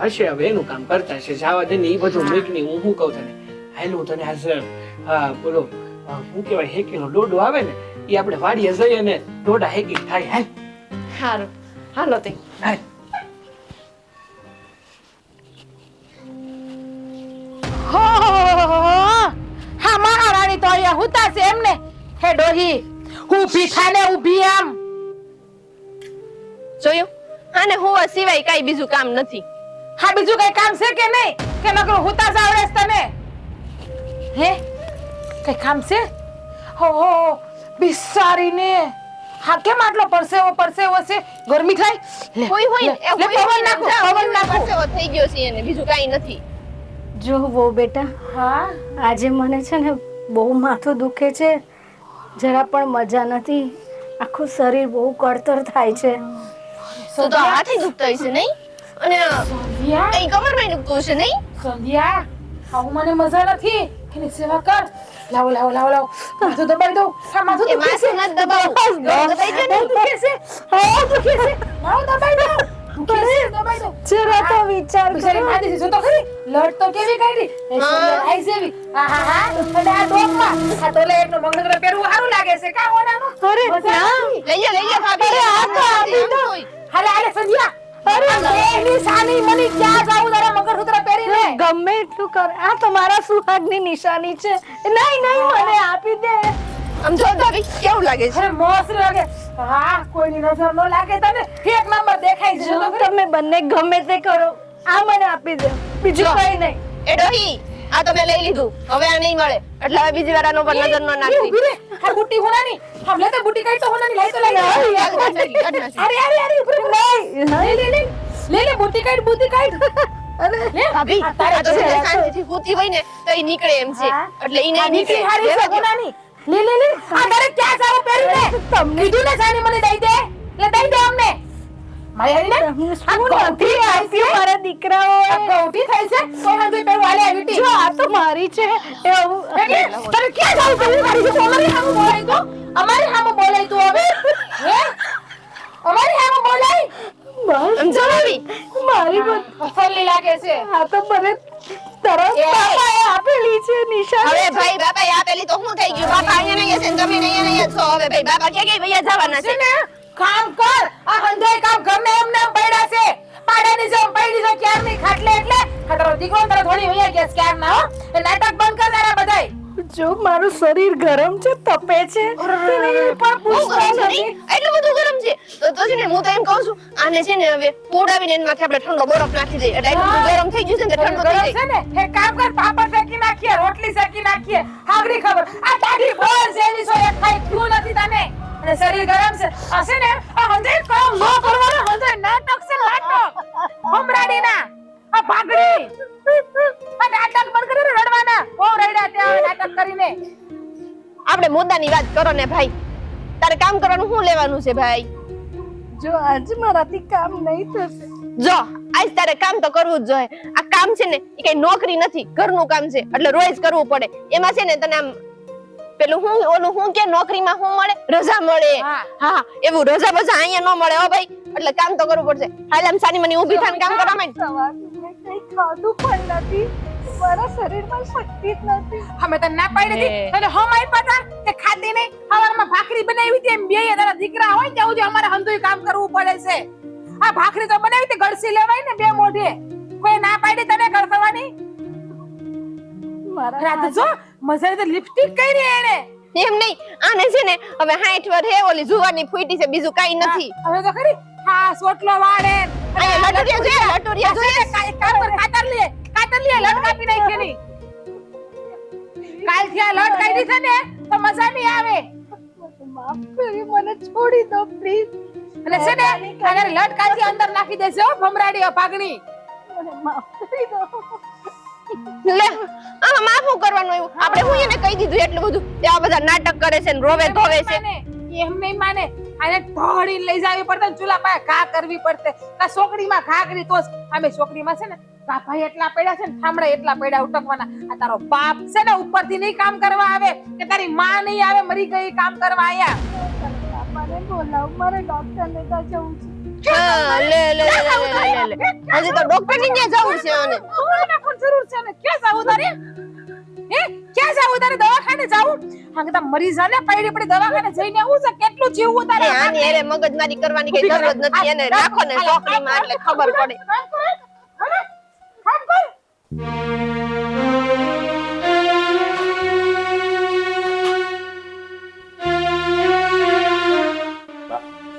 હશે હવે એનું કામ કરતા છે. જવા દે ને ઈ બધું મીકની. હું શું કહું તને હાલ હું તને આજ હા બોલો શું કહેવાય હેકીનો ડોડો આવે ને એ આપણે વાડીએ જઈએ ને ડોડા હેકી થાય. હાલ હારું હાલો તે. હાલ હો હા મહારાણી તો અહીંયા હુતા છે એમને. હે ડોહી ઊભી થાને ઊભી આમ. જોયું? આને હોવા સિવાય કાઈ બીજું કામ નથી. હા બીજું કઈ કામ છે કે નહીં કે નકરું હુતા જ આવડે છે તને? હે કઈ કામ છે? હો બિસારીને હા કેમ આટલો પરસેવો છે? ગરમી થાય? લે, કોઈ હોય લે, લે, પવન નાખો, પવન નાખો. પરસેવો થઈ ગયો છે એને, બીજું કાઈ નથી. જો વો બેટા હા આજે મને છે ને બહુ માથું દુખે છે, જરા પણ મજા નથી, આખું શરીર બહુ કળતર થાય છે. તો હાથે દુખતા હશે નહીં? અને સંધ્યા અહીં કમરમાં દુખતું હશે નહીં? સંધ્યા આવું મને મજા નથી. એની સેવા કર. લાવો લાવો લાવો લાવો માથું દબાઈ દો. હા માથું એ દુખે છે. માથું નથી દબાવવું. દબાઈ દે ને. બહુ દુખે છે. હા દુખે છે. લાવો દબાઈ દો. દુખે છે, દબાઈ દો. જરા તો વિચાર બિચારી કરો. મારી જો તો ખરી લડ તો કેવી કાઢી એ સુંદર આઈ જેવી. હા હા હા અને આ ડોકમાં આ તો લે એકનો મંગળસૂત્ર પહેરવું સારું લાગે છે કા ઓનાનો? અરે મજા ના. નથી. લઈ જા ભાભી. અરે આ તો આપી દો. હાલે હાલે સંધ્યા. અરે બેની સાની મની ક્યાં જાવું તારા મંગળસૂત્ર પહેરીને? ગમે એટલું કર, આ તો મારા સુહાગની નિશાની છે. નહીં નહીં મને આપી દે. આમ જો ભાભી કેવું લાગે છે? અરે મોસ લાગે. હા કોઈની નજર ન લાગે તને. એક નંબર દેખાય છે જો તો ખરી. તમે બંને ગમે તે કરો, આ મને આપી દે, બીજું જો. કઈ નહીં. એ ડોહી, આ તો મેં લઈ લીધું, હવે આ નહીં મળે. એટલે હવે બીજી વાર આનો પર નજર ન ઈ નાખવી. ઊભી રે. આ બુટ્ટી હોનાની. આમ લે તો બુટ્ટી કાઢ તો હોનાની લઈ તો લઈ. કાઢ નાખી. અરે અરે અરે ઉપર ઉપર. લે લે લે. લે લે બુટ્ટી કાઢ બુટ્ટી કાઢ. અરે લે ભાભી, આ તારે આ તો છે ને છે. શાંતિથી સૂતી હોય ને તો ઈ નીકળે એમ છે. હા. એટલે ઈ આ નહીં નીકળે. નીકળી હારી છે રહેવા દો. હોનાની. લે લે લે. આ તારે ક્યાં જાવું પહેરીને? તમને કીધું ને સાની મને દઈ દે. લે દઈ દે અમને. મારી હારીને? તમને આ શું ગોઠી નથી થાય આપ્યું છે? મારા દીકરાઓએ? આ ગોઠી થાય છે? સોના જોઈ પહેરવા આલે આવી ટી. જો આ તો મારી છે એવું. એટલે તારે ક્યાં જાવું પહેરીને મારી છે? અમારી સામે બોલાય તો? અમારી સામે બોલાય તું હવે? હે? અમારી સામે બોલાય? સમજો ભાભી મારી અસલી લાગે છે આ તો મને તરત બાપાએ આપેલી છે નિશાની. હવે ભાઈ બાપા આપેલી તો શું થઈ ગયું બાપા અહીંયા નહીં હશે ને તમે અહીંયા છો હવે ભાઈ બાપા ક્યાં ભૈયા જવાના છે ને કામ કર આ હંધાઈ કામ ઘરને એમને એમ પડ્યા છે પાડાની જેમ પડી જો ક્યાર નહીં ખાટલે એટલે ખાટરો દીકરો તારો થોડી વયા ગયા ક્યાર ના હો એ નાટક બંધ કર તારા બધાય જો મારું શરીર ગરમ છે તપે છે તેને પણ બહુ પૂછતા ગરમ છે નથી. નહીં? એટલું બધું ગરમ છે તો છે ને હું તો એમ કહું છું આને છે ને હવે પોડાવીને એના માથે આપણે ઠંડો બરફ નાખી દઈએ એટલે એટલું બધું ગરમ થઈ ગયું છે ને ઠંડો થઈ ગરમ જાય છે ને એ કામ કર પાપડ શેકી નાખીએ રોટલી શેકી નાખીએ હાગડી ખબર આ તારી બોલ જેવી છો એક ખાઈ થયું નથી તને અને શરીર ગરમ છે આ છે ને આ હંધાઈ કામ ન કરવાનો હંધાઈ નાટક છે નાટક હમરાડી ના આ ભાગડી આ નાટક બંધ કરી રડવાના ઓ રડ્યા ત્યાં નાટક કરીને આપણે મુદ્દાની વાત કરો ને ભાઈ તારે કામ કરવાનું શું લેવાનું છે ભાઈ જો આજે મારાથી કામ નહીં થશે જો આજ તારે કામ તો કરવું જ જોઈએ આ કામ છે ને એ કઈ નોકરી નથી ઘરનું કામ છે એટલે રોજ કરવું પડે એમાં છે ને તને આમ પેલું હું ઓલું હું કે નોકરીમાં શું મળે રજા મળે હા. હા એવું રજા બજા અહીંયા ન મળે હો ભાઈ એટલે કામ તો કરવું પડશે હાલ આમ સાની મને ઊભી થઈને કામ કરવા માંડ સવારથી મેં કંઈ ખાધું પણ નથી મારા શરીરમાં શક્તિ જ નથી અમે તને ના પાડી દીધી અને હમ આઈ પતા કે ખાતી નહીં હવારમાં ભાખરી બનાવી હતી એમ બેય તારા દીકરા હોય ત્યાં સુધી અમારે હંધુય કામ કરવું પડે છે આ ભાખરી તો બનાવી હતી ગળસી લેવાય ને બે મોઢે કોઈ ના પાડી તને ગળસવાની મારા રાત જો મજા તો લિપસ્ટિક કરી એને એમ નહીં આને છે ને હવે 60 વર હે ઓલી જુવાની ફૂટી છે બીજું કાઈ નથી હવે તો ખરી હા સોટલો વાળે અહીંયા લટુરિયા જોઈએ કાઈ કામ કર કાતર લે લટ કાપી નાખી ની કાલ થી આ લટ કાઢી છે ને તો મજા નહીં આવે માફ કરી મને છોડી દો પ્લીઝ અને છે ને અગર લટ કાઢી અંદર નાખી દેશે હો ભમરાડી ભાગણી મને માફ કરી દો લે આ માફું કરવાનું આવ્યું આપણે હું એને કહી દીધું એટલું બધું તે આ બધા નાટક કરે છે ને રોવે ધોવે છે એમ નહીં માને આને ઢોળીને લઈ જાવી પડતે ને ચૂલા પાસે ઘા કરવી પડતે કા સોકડીમાં ઘા કરી તો આમે સોકડીમાં છે ને કાભાઈ એટલા પડ્યા છે ને ઠામડા એટલા પડ્યા ઉટકવાના આ તારો બાપ છે ને ઉપરથી નહીં કામ કરવા આવે કે તારી માં નહીં આવે મરી ગઈ કામ કરવા આયા મને બોલાવ મારે ડોક્ટરને ત્યાં જવું છે હા લે હજી તો ડોક્ટર ની ત્યાં જવું છે આને કોને પણ જરૂર છે ને ક્યાં જાવું તારે હે ક્યાં જાવું તારે દવાખાને જાવું હાંગે તા મરી જા ને પડી પડી દવાખાને જઈને આવું છે કેટલું જીવવું તારે એ આની એરે મગજમારી કરવાની કઈ જરૂર જ નથી એને રાખો ને ચોકડીમાં એટલે ખબર પડે કામ કર કામ કર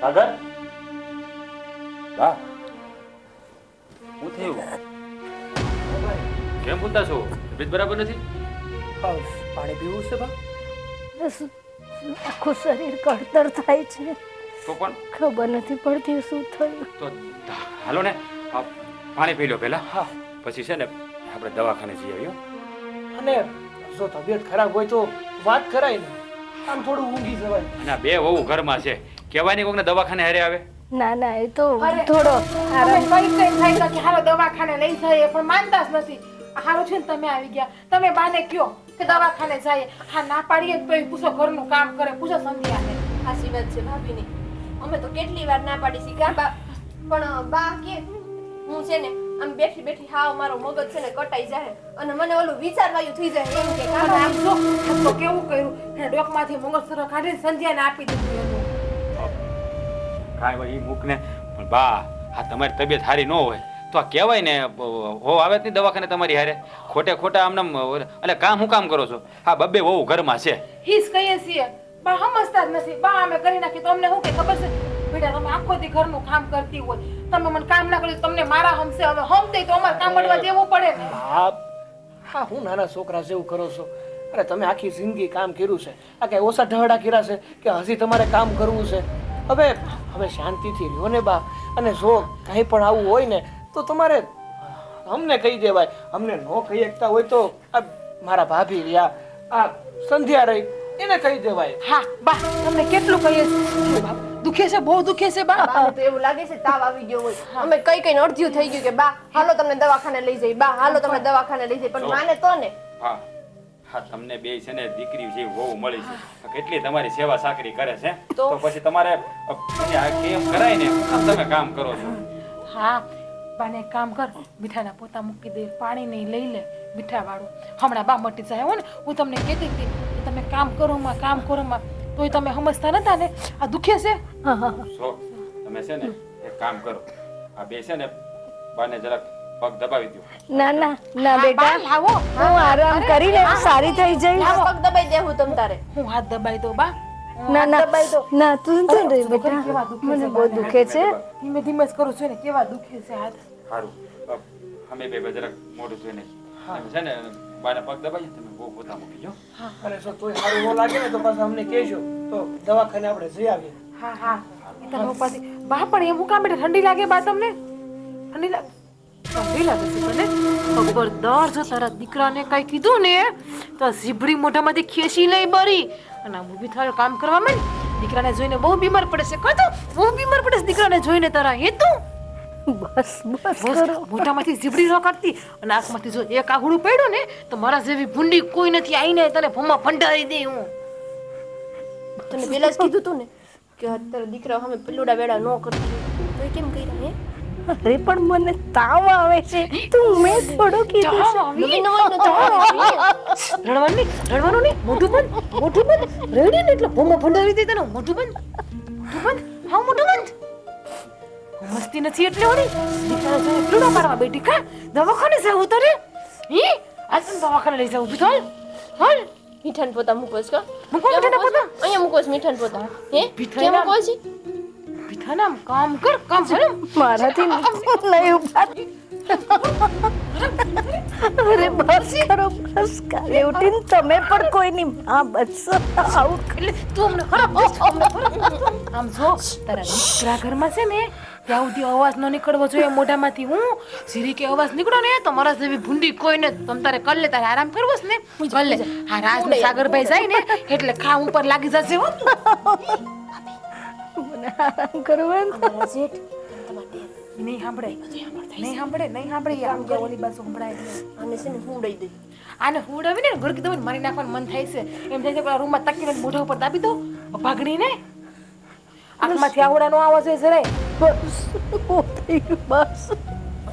સાગર બા હું થયું કેમ પૂછતા છો તબિયત બરાબર નથી પાણી પીવું છે બા આખું શરીર કળતર થાય છે તો પણ ખબર નથી પડતી શું થયું તો હાલો ને આ પાણી પી લો પહેલા હા પછી છે ને આપણે દવાખાને જઈ આવ્યો અને જો તબિયત ખરાબ હોય તો વાત કરાય ને આમ થોડું ઊંઘી જવાય અને આ બે વહુ ઘરમાં છે કહેવાય નહીં કોકને દવાખાને હારે આવે ના ના એ તો અરે, થોડો અમે કઈ થાય કે હાલો દવાખાને લઈ જઈએ પણ માનતા જ નથી હારું છે ને તમે આવી ગયા તમે બાને કયો કે દવાખાને જઈએ હા ના પાડીએ તો એ પૂછો ઘરનું કામ કરે પૂછો સંધ્યાને સાચી વાત છે ભાભીની અમે તો કેટલી વાર ના પાડી છે કે બા પણ બા કે હું છે ને આમ બેઠી બેઠી હાવ મારો મગજ છે ને કટાઈ જાય અને મને ઓલું વિચારવાયું થઈ જાય એમ કે આમ આમ જો આ તો કેવું કર્યું એને ડોકમાંથી મંગળસૂત્ર કાઢીને સંધ્યાને આપી દીધું એનું કાંઈ ભાઈ ઈ મૂકને પણ બા હા તમારી તબિયત સારી ન હોય તો આ કહેવાય ને હો આવે જ નહીં દવાખાને તમારી હારે ખોટે ખોટા આમ એટલે કામ હું કામ કરો છો હા બબ્બે વહુ ઘરમાં છે હિસ કહીએ છીએ બા સમજતા જ નથી બા અમે કરી નાખી તો અમને શું કે ખબર છે બેટા તમે આખો દી ઘરનું કામ કરતી હોય તમે મને કામ ના કર્યું તમને મારા હમશે હવે હમતે તો અમારે કામ કરવા દેવું પડે ને હા હા હું નાના છોકરા જેવું કરો છો અરે તમે આખી જિંદગી કામ કર્યું છે આ કઈ ઓછા ઢહડા કર્યા છે કે હજી તમારે કામ કરવું છે હવે શાંતિથી રહ્યો ને બા અને જો કંઈ પણ આવું હોય ને તો તમારે અમને કહી દેવાય અમને ન કહી શકતા હોય તો આ મારા ભાભી રહ્યા આ સંધ્યા રહી એને કહી દેવાય હા બા તમને કેટલું કહીએ છીએ બા દુખે છે બહુ દુખે છે બા બાને તો એવું લાગે છે તાવ આવી ગયો હોય અમે કઈ અડધ્યું થઈ ગયું કે બા હાલો તમને દવાખાને લઈ જઈ બા હાલો તમને દવાખાને લઈ જઈ પણ માને તો ને હા હા તમને બે છે ને દીકરી જેવી વહુ મળી છે કેટલી તમારી સેવા સાકરી કરે છે તો પછી તમારે પછી આ કેમ કરાય ને આમ તમે કામ કરો છો હા બાને એક કામ કર, મીઠાના પોતા મૂકી દે, પાણી નહીં લઈ લે મીઠા વાળું. હમણાં બા મટી જાય હો ને. હું તમને કહેતી હતી કે તમે કામ કરો માં તોય તમે સમજતા નતા ને. આ દુખે છે. હા હા હા. સો તમે છે ને એક કામ કરો, આ બે છે ને બાને જરાક પગ દબાવી દો. ના ના ના બેટા, બા લાવો. હું આરામ કરીને સારી થઈ જઈશ. પગ દબાઈ દેવું તમ તારે. હું હાથ દબાઈ દો બા. ના ના ના, તું તો રે બેટા, કેવા દુખે મને છે બહુ બાને. દુખે છે. ધીમે ધીમે જ કરું છું ને, કેવા દુખે છે હાથ. સારું અમે બે જરાક મોઢું જોઈને તમે છે ને બાને પગ દબાવી તમે બહુ પોતા મૂકી જો. અને જો તોય સારું ન લાગે ને તો પાછા અમને કહેજો, તો દવાખાને આપણે જઈ આવીએ. હા હા એ તો પાછી બા. પણ એમ હું કામ બેટા ઠંડી લાગે બા તમને? ઠંડી લાગે છે મને ખબરદાર. જો તારા દીકરાને કઈ કીધું ને તો ઝીબડી મોઢામાંથી ખેંચી લઈ બરી. અને હું બી થાળ કામ કરવા માંડ. દીકરાને જોઈને બહુ બીમાર પડે છે. કહો તો બહુ બીમાર પડે છે દીકરાને જોઈને તારા. એ તું બસ બસ બસ કરો. મોઢામાંથી ઝીબડી ન કાઢતી. અને આંખમાંથી જો એક આઘડું પડ્યું ને તો મારા જેવી ભૂંડી કોઈ નથી. આઈને તને ભમા ભંડારી દે હું. તને પેલા જ કીધું તું ને કે અત્યારે દીકરા સામે પેલુડા વેડા ન કરતી. તો કેમ કર્યા હે? અરે પણ મને તાવ આવે છે. તું મેં થોડું કીધું છે. નવી નવાઈનું તો રડવાનું નહીં. મોઢું બંધ. રેડી ને એટલે ભમા ભંડારી દે તને. મોઢું બંધ. હા મોઢું બંધ. મસ્તી નથી એટલે હોડી. દીકરા જોઈને પીડા પાડવા બેઠી કા? દવાખાને જવું તારે? હી આજ તને દવાખાને લઈ જાઉં. ઉભી થાલ. હાલ મીઠાના પોતા મૂકોસ કા? મૂકો મીઠાના પોતા. અહીંયા મૂકોસ મીઠાના પોતા. હે કેમ મૂકો છે? પીઠાના કામ કર. મારાથી નહીં ઉભા. અરે બસ કરો બસ. કાલે ઉઠીને તમે પણ કોઈની માં બચશો. આવું એટલે તું અમને ખરાબ આમ જો તારા દીકરા ઘરમાં છે ને ત્યાં સુધી અવાજ ન નીકળવો જોઈએ મોઢામાંથી. હું સીરી કે અવાજ નીકળો ને તો મારા જેવી ભૂંડી કોઈને તમ તારે કર લે. તારે આરામ કરવો છે ને કર લે. હા રાજ ને સાગરભાઈ જાય ને એટલે ખા ઉપર લાગી જશે હો. મને આરામ કરવાનું. જેઠ નહીં સાંભળે આમ કે ઓલી બાજુ સંભળાય. આને છે ને હું ઉડાઈ દઈ. આને હુડાવી ને ગળકી દઉં મારી નાખવાનું મન થાય છે. એમ થાય છે પેલા રૂમમાં તકીને મોઢા ઉપર દાબી દો ભાગડીને. આંખમાંથી આવડાનો આવાજ હોય જરાય. બસ થઈ ગયું બસ.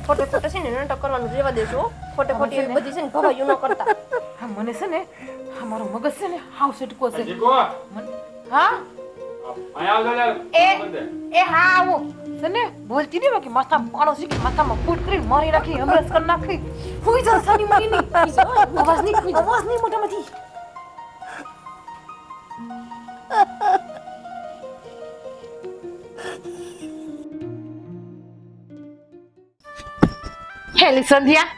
ખોટે ખોટે છે ને નાટક કરવાનું રહેવા દેજો. ખોટે ખોટી એવી બધી છે ને ભવાયું ન કરતા. હા મને છે ને હા મારો મગજ છે ને હાવ સટકો છે. જીકો હા અહીંયા આવજો લે. એ હા આવું છે ને બોલતી નહીં કે માથામાં પાણો છે કે માથામાં ફૂટ કરીને મારી નાખી હમણાં કરી નાખી. હુઈ જા સાની મારી નહીં. અવાજ નહીં મોઢામાંથી. હેલી સંધ્યા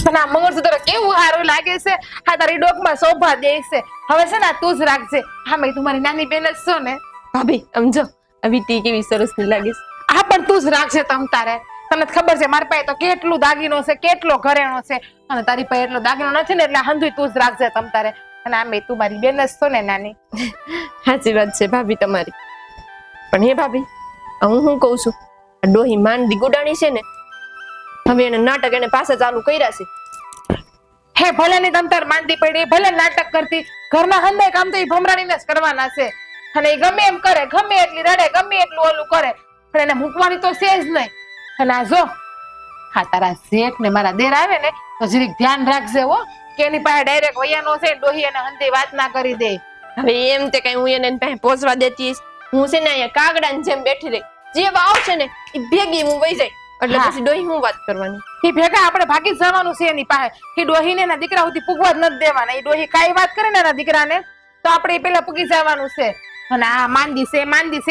પણ આ મંગળસૂત્ર કેવું સારું લાગે છે. આ તારી ડોકમાં શોભા દે છે. હવે છે ને તું જ રાખજે. હા મેં તું મારી નાની બેન જ છો ને. ભાભી સમજો આવી ટી કેવી સરસ ની લાગે છે. હા પણ તું જ રાખજે તમ તારે. તને ખબર છે મારી પાસે તો કેટલું દાગીનો છે કેટલો ઘરેણો છે અને તારી પાસે એટલો દાગીનો નથી ને એટલે હંધુય તું જ રાખજે તમ તારે. અને આમે તું મારી બેન જ છો ને નાની. સાચી વાત છે ભાભી તમારી. પણ હે ભાભી હું શું કહું છું, આ ડોહી માંડી ગુડાણી છે ને હવે એને નાટક એને પાછા ચાલુ કર્યા છે. હે ભલે ની તમ તાર માંદી પડી ભલે નાટક કરતી ઘરના હંધે કામ તો એ ભમરાણીને જ કરવાના છે. અને એ ગમે એમ કરે ગમે એટલી રડે ગમે એટલું ઓલું કરે પણ એને મૂકવાની તો છે જ નહીં. અને આ જો હા તારા શેઠ ને મારા દેર આવે ને તો જરીક ધ્યાન રાખજે હો કે એની પાસે ડાયરેક્ટ વૈયાનો છે ડોહી એને હંધે વાત ના કરી દે. હવે એમ તે કઈ હું એને એની પાસે પહોંચવા દેતી હઈશ. હું છે ને અહીંયા કાગડાની જેમ બેઠી રહી. જે આવશે ને એ ભેગી હું વહી જાય એટલે હા. પછી ડોહી હું વાત કરવાની. એ ભેગા આપણે ભાગી જ જવાનું છે એની પાસે. એ ડોહીને એના દીકરા સુધી પૂગવા જ નથી દેવાના. એ ડોહી કાંઈ વાત કરે ને એના દીકરાને તો આપણે પેલા પૂગી જવાનું છે. અને આ માંદી છે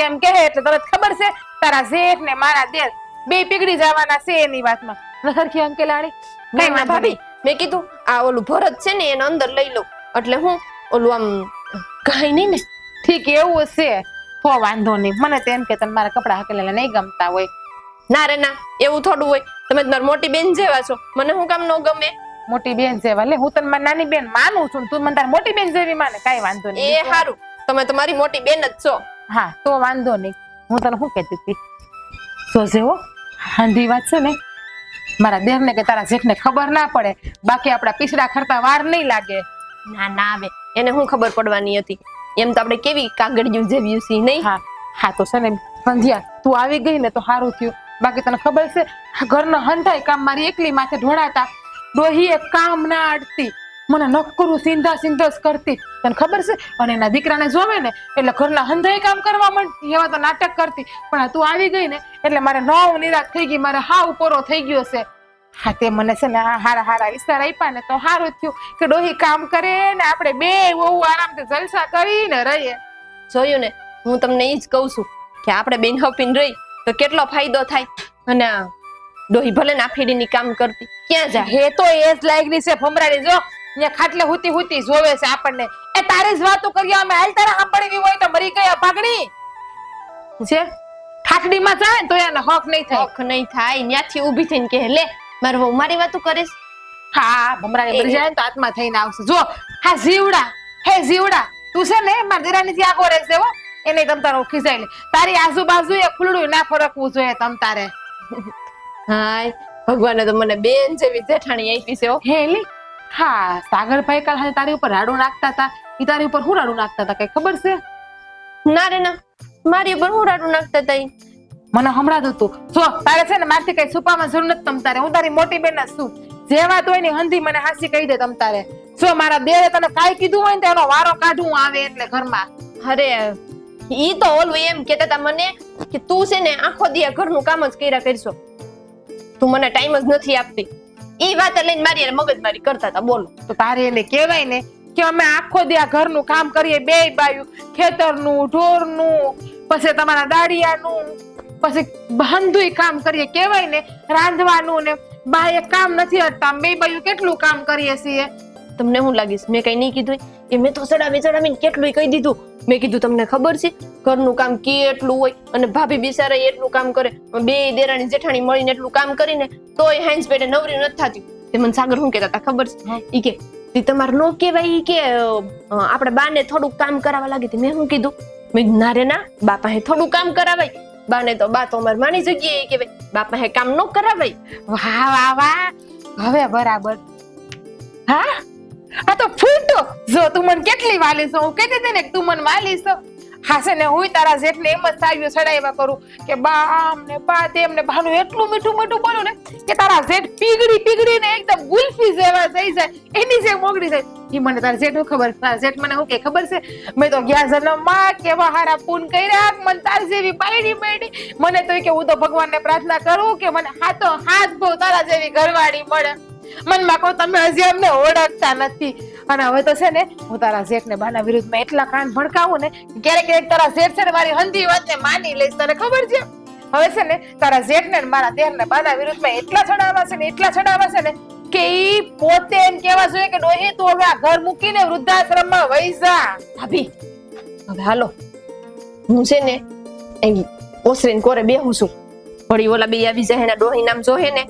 એમ કહે એટલે તરત ખબર છે તારા શેઠ ને મારા દેર બે પીગળી જવાના છે એની વાતમાં. નખરખી અંકેલાણી કઈ ના ભાભી મેં કીધું આ ઓલું ભરત છે ને એને અંદર લઈ લઉં એટલે હું ઓલું આમ કાંઈ નહીં ને. ઠીક એવું છે તો વાંધો નહીં. મને તો એમ કે તને મારા કપડા હકેલેલા નહીં ગમતા હોય. ના રે ના એવું થોડું હોય. તમે તમારી મોટી બેન જેવા છો મને હું કામ ન ગમે. મોટી બેન જેવા લે હું તને મારી નાની બેન માનું છું તું મને તારી મોટી બેન જેવી માને કાંઈ વાંધો નહીં. એ સારું તમે તમારી મોટી બેન જ છો. હા તો વાંધો નહીં. હું તને શું કહેતી હતી સોજે હો હાંધી વાત છે ને મારા દેરને કે તારા જેઠને ખબર ના પડે બાકી આપડા પીસડા ખરતા વાર નહીં લાગે. ના ના આવે એને હું ખબર પડવાની હતી. એમ તો આપણે કેવી કાગળિયું જેવી છે નહીં. હા હા તો છે ને સંધ્યા તું આવી ગઈ ને તો સારું થયું. બાકી તને ખબર છે આ ઘરના હંધાઈ કામ મારી એકલી માથે ઢોળાતા. ડોહીએ કામ ના અડતી, મને નકરું સિંધા સિંધસ કરતી, તને ખબર છે. અને એના દીકરાને જોવે ને એટલે ઘરના હંધાઈ કામ કરવા માંડતી, એવા તો નાટક કરતી. પણ આ તું આવી ગઈ ને એટલે મારે નવ નિરાશ થઈ ગઈ, મારે હાવ પોરો થઈ ગયો છે. હા તે મને છે ને આ હારા વિસ્તાર આપ્યા ને તો સારું થયું કે ડોહી કામ કરે ને આપણે બે બહુ આરામથી જલસા કરીને રહીએ. જોયું ને, હું તમને ઈ જ કહું છું કે આપણે બેન હપીને રહી તો કેટલો ફાયદો થાય. અને આ ડોહી ભલે ને આ ફેડીની કામ કરતી ક્યાં જાય. હે તો એ જ લાગણી છે ભમરાડી. જો ને ખાટલે હુતી હુતી જોવે છે આપણને. એ તારી જ વાતો કરી અમે હાલ તારા સાંભળવી હોય તો મરી ગયા ભાગણી જે ઠાઠડીમાં જાય ને તો એને હક નહીં થાય. હક નહીં થાય, ન્યાથી ઊભી થઈને કે લે મારે વહુ મારી વાતો કરીશ. હા ભમરાડી મરી જાય ને તો આત્મા થઈને આવશે. જો હા જીવડા, હે જીવડા તું છે ને મારા દેરાની થી આગો રહેશે હો. એને તમ તારો ખીજાય લે. તારી આજુબાજુ એ ખુલડું ના ફરકવું જોઈએ તમ તારે. હાય ભગવાને તો મને બેન જેવી જેઠાણી આપી છે હો. હે લી હા સાગરભાઈ કાલ હાથે તારી ઉપર રાડું નાખતા હતા. ઈ તારી ઉપર હું રાડું નાખતા હતા કઈ ખબર છે? ના રે ના, મારી ઉપર હું રાડું નાખતા હતા ઈ? મને હમણાં હતું. જો તારે છે ને મારથી કઈ છુપામાં જરૂર નથી તમ તારે. હું તારી મોટી બેન જ છું. જે વાત હોય ને હંધી મને હાસી કહી દે તમ તારે. જો મારા દેરે તને કાઈ કીધું હોય ને તો એનો વારો કાઢું આવે એટલે ઘરમાં. અરે ઈ તો ઓલું એમ કહેતા હતા મને કે તું છે ને આખો દી ઘરનું કામ જ કર્યા કરશો, તું મને ટાઈમ જ નથી આપતી. ઈ વાત લઈને મારી મગજમારી કરતા હતા. બોલો તો તારે એને કહેવાય ને કે અમે આખો દી આ ઘરનું કામ કરીએ બે બાયું, ખેતરનું, ઢોરનું, પછી તમારા દાડિયાનું, પછી બંધુય કામ કરીએ. કહેવાય ને રાંધવાનું ને બા એક કામ નથી હટતા. બે બાયું કેટલું કામ કરીએ છીએ. તમને શું લાગીશ મેં કઈ નહીં કીધું? એ મેં તો ચડાવીને કેટલું કહી દીધું. મેં કીધું તમને ખબર છે ઘરનું કામ કેટલું હોય અને ભાભી બિચારા એટલું કામ કરે. બે દેરાણી જેઠાણી મળીને એટલું કામ કરીને તોય હાંજ પેટે નવરી નથી થતી. તે મને સાગર શું કહેતા હતા ખબર છે? ઈ કે તી તમારે નો કહેવાય, ઈ કે આપણે બાને થોડુંક કામ કરાવવા લાગી હતી. મેં શું કીધું? મેં ના રે ના, બા પાસે થોડું કામ કરાવાય. બાને તો બા તો અમારી માની જગ્યાએ કહેવાય, બા પાસે કામ ન કરાવાય. વાહ વાહ વાહ, હવે બરાબર. હા આ તો ફૂટો. જો તું મને કેટલી વાલી છો. હું કહેતી હતી ને કે તું મને વાલી છો. હા છે ને હું તારા જેઠને એમ જ સાવ્યો ચડાવ્યા કરું કે બા આમ ને બા તેમ ને બાનું એટલું મીઠું મીઠું બોલું ને કે તારા જેઠ પીગળી ને એકદમ ગુલ્ફી જેવા થઈ જાય, એની જે મોગડી જાય. ઈ મને તારા જેઠ હું ખબર. તારા જેઠ મને હું કે ખબર છે? મેં તો ગયા જન્મમાં કેવા હારા પૂન કર્યા, મને તાર જેવી પાયડી પડી. મને તો કે હું તો ભગવાનને પ્રાર્થના કરું કે મને હાથ બહુ તારા જેવી ઘરવાળી મળે. મનમાં કહો તમે હજી અમને ઓળખતા નથી. અને હવે તો છે ને હું તારા જેઠ ને બાના વિરુદ્ધમાં એટલા કાન ભડકાવું ને ક્યારેક ક્યારેક તારા જેઠ છે ને મારી હંધી વાતને માની લઈશ. તને ખબર છે હવે છે ને તારા જેઠ ને મારા દેર ને બાના વિરુદ્ધમાં એટલા ચડાવવા છે ને કે ઈ પોતે એમ કેવા જોઈએ કે ડોહી તું હવે આ ઘર મૂકીને વૃદ્ધાશ્રમમાં વહી જા. ભાભી હવે હાલો, હું છે ને અહીં ઓસરીને કોરે બેહું છું. વળી ઓલા બે આવી જાય એના ડોહી નામ જોહે ને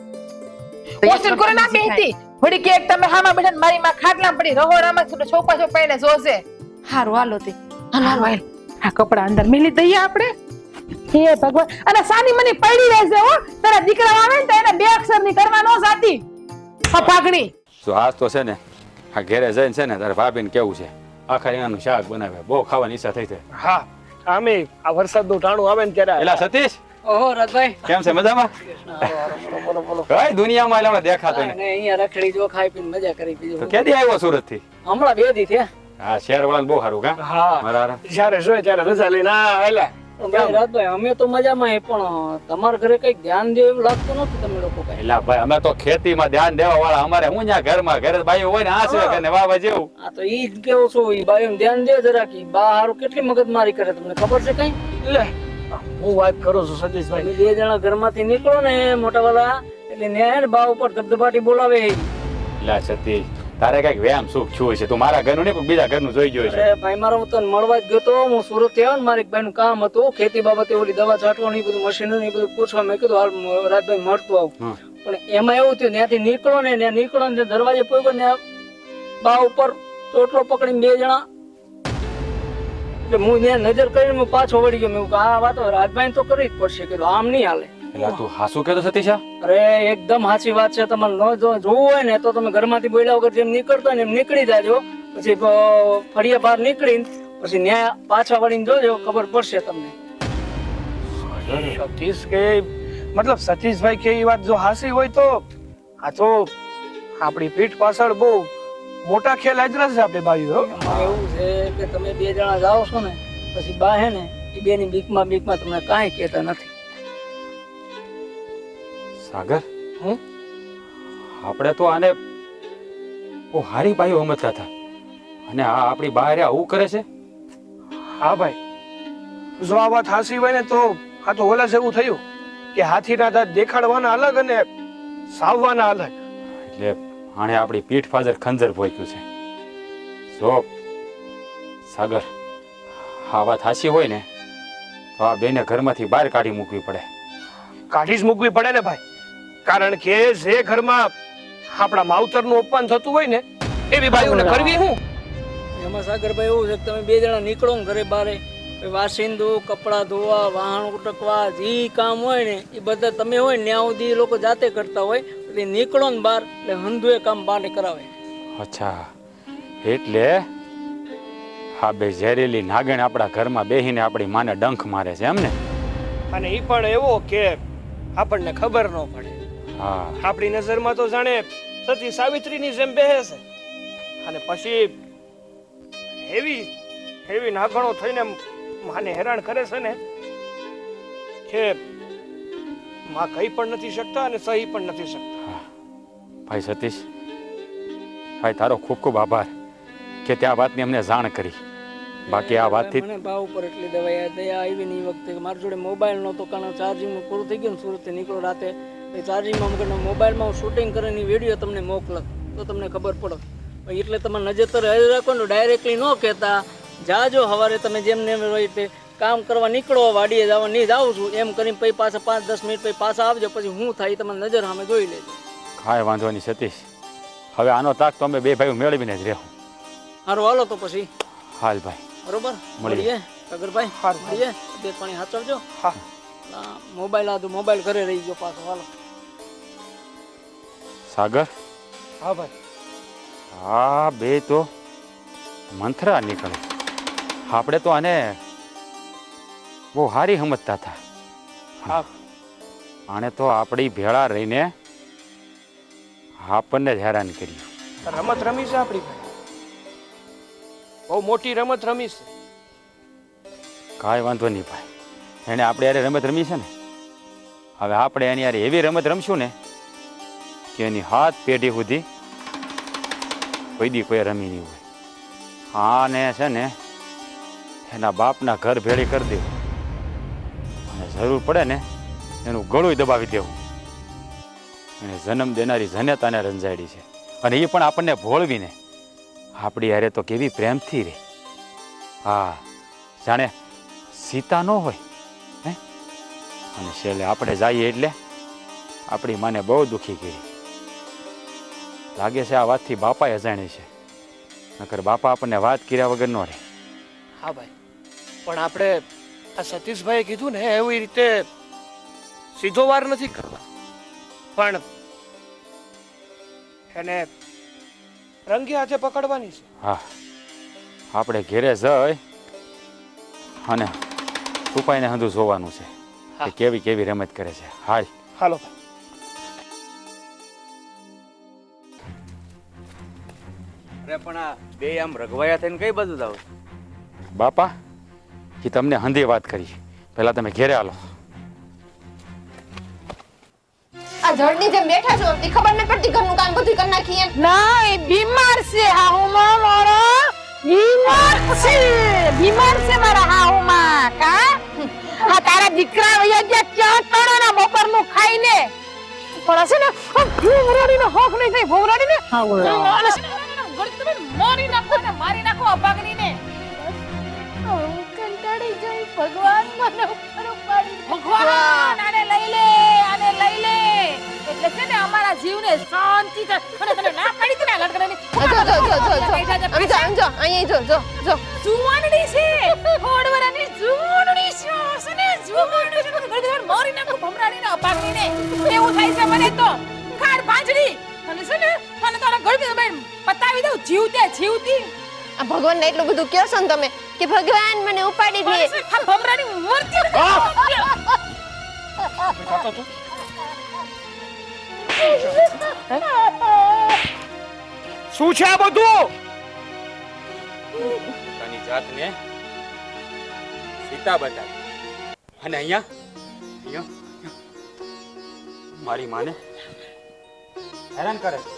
ઓસરીને કોરે ના બેહતી. વળી કે તમે હામા બેઠા મારી માં ખાટલામાં પડી રહોડામાં છોપા છોપાઈને જોશે. હારું હાલો તે હાલો આ કપડા અંદર મેલી દઈએ આપણે. હે ભગવાન. અને સાની મને પડી રહેશે હો. તારા દીકરા આવે ને તો એને બે અક્ષરની કરવા નો જાતી પાઘણી. જો આજ તો છે ને આ ઘેરે જઈને છે ને તારે ભાભીને કેવું છે આખા રીંગણાનું શાક બનાવે, બહુ ખાવાની ઈચ્છા થઈ છે. હા આમે આ વરસાદનું ટાણું આવે ને ત્યારે એલા સતીશ ઓહો રાજભાઈ, કેમ છે? મજામાં? કઈ દુનિયામાં એલા હમણાં દેખાતો નહીં. અને અહીંયા રખડી જો ખાઈ પીને મજા કરી બીજું તો કેદી આવ્યો સુરત થી? હમણાં 2 દી થયા. હા શહેર વાળાને બહુ સારું કા? હા મારા જ્યારે જોઈએ ત્યારે રજા લઈને આવેલા. ભાઈ રાજભાઈ અમે તો મજામાં પણ તમારા ઘરે કઈક ધ્યાન દે એવું લાગતું નથી તમે લોકો કઈ. એલા ભાઈ અમે તો ખેતીમાં ધ્યાન દેવા વાળા. અમારે હું ત્યાં ઘરમાં ઘરે બાયું હોય ને આ છે કે વાવા જેવું. આ તો ઈ જ કેવું છું ઈ બાયું ધ્યાન દે જરા કી બા હારું કેટલી મગજમારી કરે તમને ખબર છે કઈ? લે હું વાત કરું છું સતીશભાઈ. તમે 2 જણા ઘરમાંથી નીકળો ને મોટા વાળા એટલે ન્યાય ને બા ઉપર ધબધબાટી બોલાવે. એલા સતીશ તારે કઈક વ્યાયામ સુખ છું છે. તું મારા ઘરનું નહીં પણ બીજા ઘરનું જોઈ ગયો છે. અરે ભાઈ મારો હું તને મળવા જ ગયો તો. હું સુરત થી આવ્યો ને મારી એક ભાઈ નું કામ હતું ખેતી બાબતે ઓલી દવા છાંટવાની બધું મશીન ને બધું પૂછવા. મેં કીધું હાલ રાજભાઈ મળતું આવું. પણ એમાં એવું થયું ત્યાંથી નીકળો ને ત્યાં નીકળો ને દરવાજે પહોંચ્યો ને બા ઉપર ચોટલો પકડીને 2 જણા. એટલે હું ત્યાં નજર કરીને હું પાછો વળી ગયો. મેં આ વાતો રાજભાઈ તો કરવી જ પડશે. કીધું આમ નહીં હાલે. એલા તું હાસુ કેતો સતીશા? અરે એકદમ સાચી વાત છે. તમારે ન જોવું હોય ને તો તમે ઘરમાંથી બોલ્યા વગર જેમ નીકળતો હોય ને એમ નીકળી જાજો. પછી ફળિયા બહાર નીકળીને પછી ન્યાય પાછા વળીને જોજો, ખબર પડશે તમને. સતીશ કે મતલબ સતીશભાઈ કે એ વાત જો હાસી હોય તો આ તો આપણી પીઠ પાછળ બહુ મોટા ખેલ આજરા છે આપણે બાજુ. એવું છે કે તમે બે જણા જાઓ છો ને પછી બા હે ને એ બે ની બીકમાં તમને કાંઈ કહેતા નથી. સાગર આપણે તો આને બહુ હારી બાઈઓ સમજતા હતા અને આ આપણી બહાર આવું કરે છે. હા ભાઈ, જો આ વાત હાસી હોય ને તો આ તો ઓલા જેવું થયું કે હાથીના દાંત દેખાડવાના અલગ અને સાવવાના અલગ. એટલે આણે આપણી પીઠ પાછળ ખંજર ભોંક્યું છે. જો સાગર આ વાત હાસી હોય ને તો આ બેને ઘરમાંથી બહાર કાઢી મૂકવી પડે. કાઢી જ મૂકવી પડે ને ભાઈ, કારણ કે જે ઘરમાં આપણા માવતરનું અપમાન થતું હોય ને એવી બાયુને કરવી હું. એમાં સાગરભાઈ એવું છે કે તમે બે જણા નીકળો ને ઘરે બારે વાસિંદુ કપડાં ધોવા વાહણ ઉટકવા જે કામ હોય ને એ બધા તમે હોય ને ત્યાં સુધી એ લોકો જાતે કરતા હોય એટલે નીકળો ને બહાર એટલે હંધુએ કામ બાને કરાવે. અચ્છા, એટલે હા બે ઝેરીલી નાગણ આપણા ઘરમાં બેહીને આપણી માને ડંખ મારે છે એમ ને? અને એ પણ એવો કે આપણને ખબર ન પડે. હા, આપણી નજરમાં તો જાણે સતી સાવિત્રીની જેમ બેહે છે અને પછી એવી નાગણો થઈને માને હેરાન કરે છે ને કે માં કહી પણ નથી શકતા અને સહી પણ નથી શકતા. ભાઈ સતીશ, ભાઈ તારો ખૂબ ખૂબ આભાર કે ત્યાં વાતની અમને જાણ કરી. બાકી આ વાતથી મને ભાવ ઉપર એટલી દયા આવી ને એ વખતે મારી જોડે મોબાઈલ નહોતો, કારણ ચાર્જિંગ પૂરું થઈ ગયું ને સુરત નીકળો રાતે ચાર્જિંગમાં મૂકીને મોબાઈલમાં હું શૂટિંગ કરીને વિડીયો તમને મોકલો તો તમને ખબર પડે. એટલે તમે નજર તો રહી રાખો ને, ડાયરેક્ટલી ન કહેતા જાજો સવારે તમે જેમને હોય કામ કરવા નીકળો, વાડીએ જવા નહીં જાઉં છું એમ કરીને પછી પાછા 5-10 મિનિટ પછી પાછા આવજો, પછી હું થાય તમે નજર સામે જોઈ લેજો. કાંઈ વાંધો નહીં સતીશ, હવે આનો તાક તો અમે બે ભાઈઓ મેળવીને જ રહેવું. સારું હાલો તો પછી. હાલ ભાઈ, બરોબર મળીએ. સાગરભાઈ મળીએ. બે પાણી હાચવજો. હા, મોબાઈલ આદુ મોબાઈલ ઘરે રહી ગયો પાછો. હાલો સાગર. હા ભાઈ. હા બે તો મંથરા નીકળે. આપણે તો આને બહુ સારી સમજતા હતા. હા, આણે તો આપણી ભેળા રહીને આપણને જ હેરાન કર્યું. રમત રમી છે આપણી ભાઈ, બહુ મોટી રમત રમી છે. કાંઈ વાંધો નહીં ભાઈ, એને આપણે યારે રમત રમી છે ને, હવે આપણે એની યારે એવી રમત રમશું ને કે એની હાથ પેઢી સુધી કોઈ દી કોઈ રમી નહીં હોય. આને છે ને એના બાપના ઘર ભેળી કરી દેવું અને જરૂર પડે ને એનું ગળું દબાવી દેવું. એને જન્મ દેનારી જનેતાને રંજાડી છે અને એ પણ આપણને ભોળવીને આપણી યારે તો કેવી પ્રેમથી રહે. હા, જાણે સીતા ન હોય હે. અને છેલ્લે આપણે જઈએ એટલે આપણી માને બહુ દુઃખી કરી. લાગે છે આ વાતથી બાપાએ અજાણી છે, નકર બાપા આપણને વાત કર્યા વગર ન રહે. હા ભાઈ, પણ આપણે આ સતીશભાઈએ કીધું ને એવી રીતે સીધો વાર નથી કરવા, પણ એને રંગી હાથે પકડવાની છે. હા, આપણે ઘેરે જઈ અને છુપાઈને હંધું જોવાનું છે કે કેવી કેવી રમત કરે છે. હાલ હાલો ભાઈ. અરે પણ આ બે આમ રઘવાયા થઈને કઈ બાજુ જાવ? બાપા એ તમને હંધી વાત કરી, પહેલા તમે ઘેરે હાલો. આ જળની જેમ બેઠા છો એ ખબર નથી પડતી ઘરનું કામ બધું કરી નાખી એમ. ના એ બીમાર છે હાહુમાં મારો, બીમાર છે મારા હાહુમાં. કા હા તારા દીકરા વયા ગયા ક્યાં તણાના બપોરનું ખાઈને પણ છે ને ભૂમરાડીનો હોક નહીં થાય. ભૂમરાડીને મારી નાખો ને મારી નાખો અપાગરીને. કંટાળી જઈ ભગવાન મને ઉપર ઉપાડી. ભગવાન આને લઈ લે, આને લઈ લે એટલે છે ને અમારા જીવને શાંતિ થાય. અને તને ના પડી કે ના લડકડાની જો અહીંયા જો જુવાનડી છે, હોડવરાની જુવાનડી છે. સને જુવાનડી છે તો ગળદર મારી નાખો ભમરાડીને અપાગરીને. એવું થાય છે મને તો ખાડ ભાંજડી અને છે ને મને તો ગળદી બેન પતાવી દઉં જીવતી. આ ભગવાનને એટલું બધું કહો છો ને તમે કે ભગવાન મને ઉપાડી દે. ભમરાડી મરતી શું છે આ બધું? પોતાની જાતને સીતા બતાવી અને અહીંયા મારી માને હેરાન કરે છે.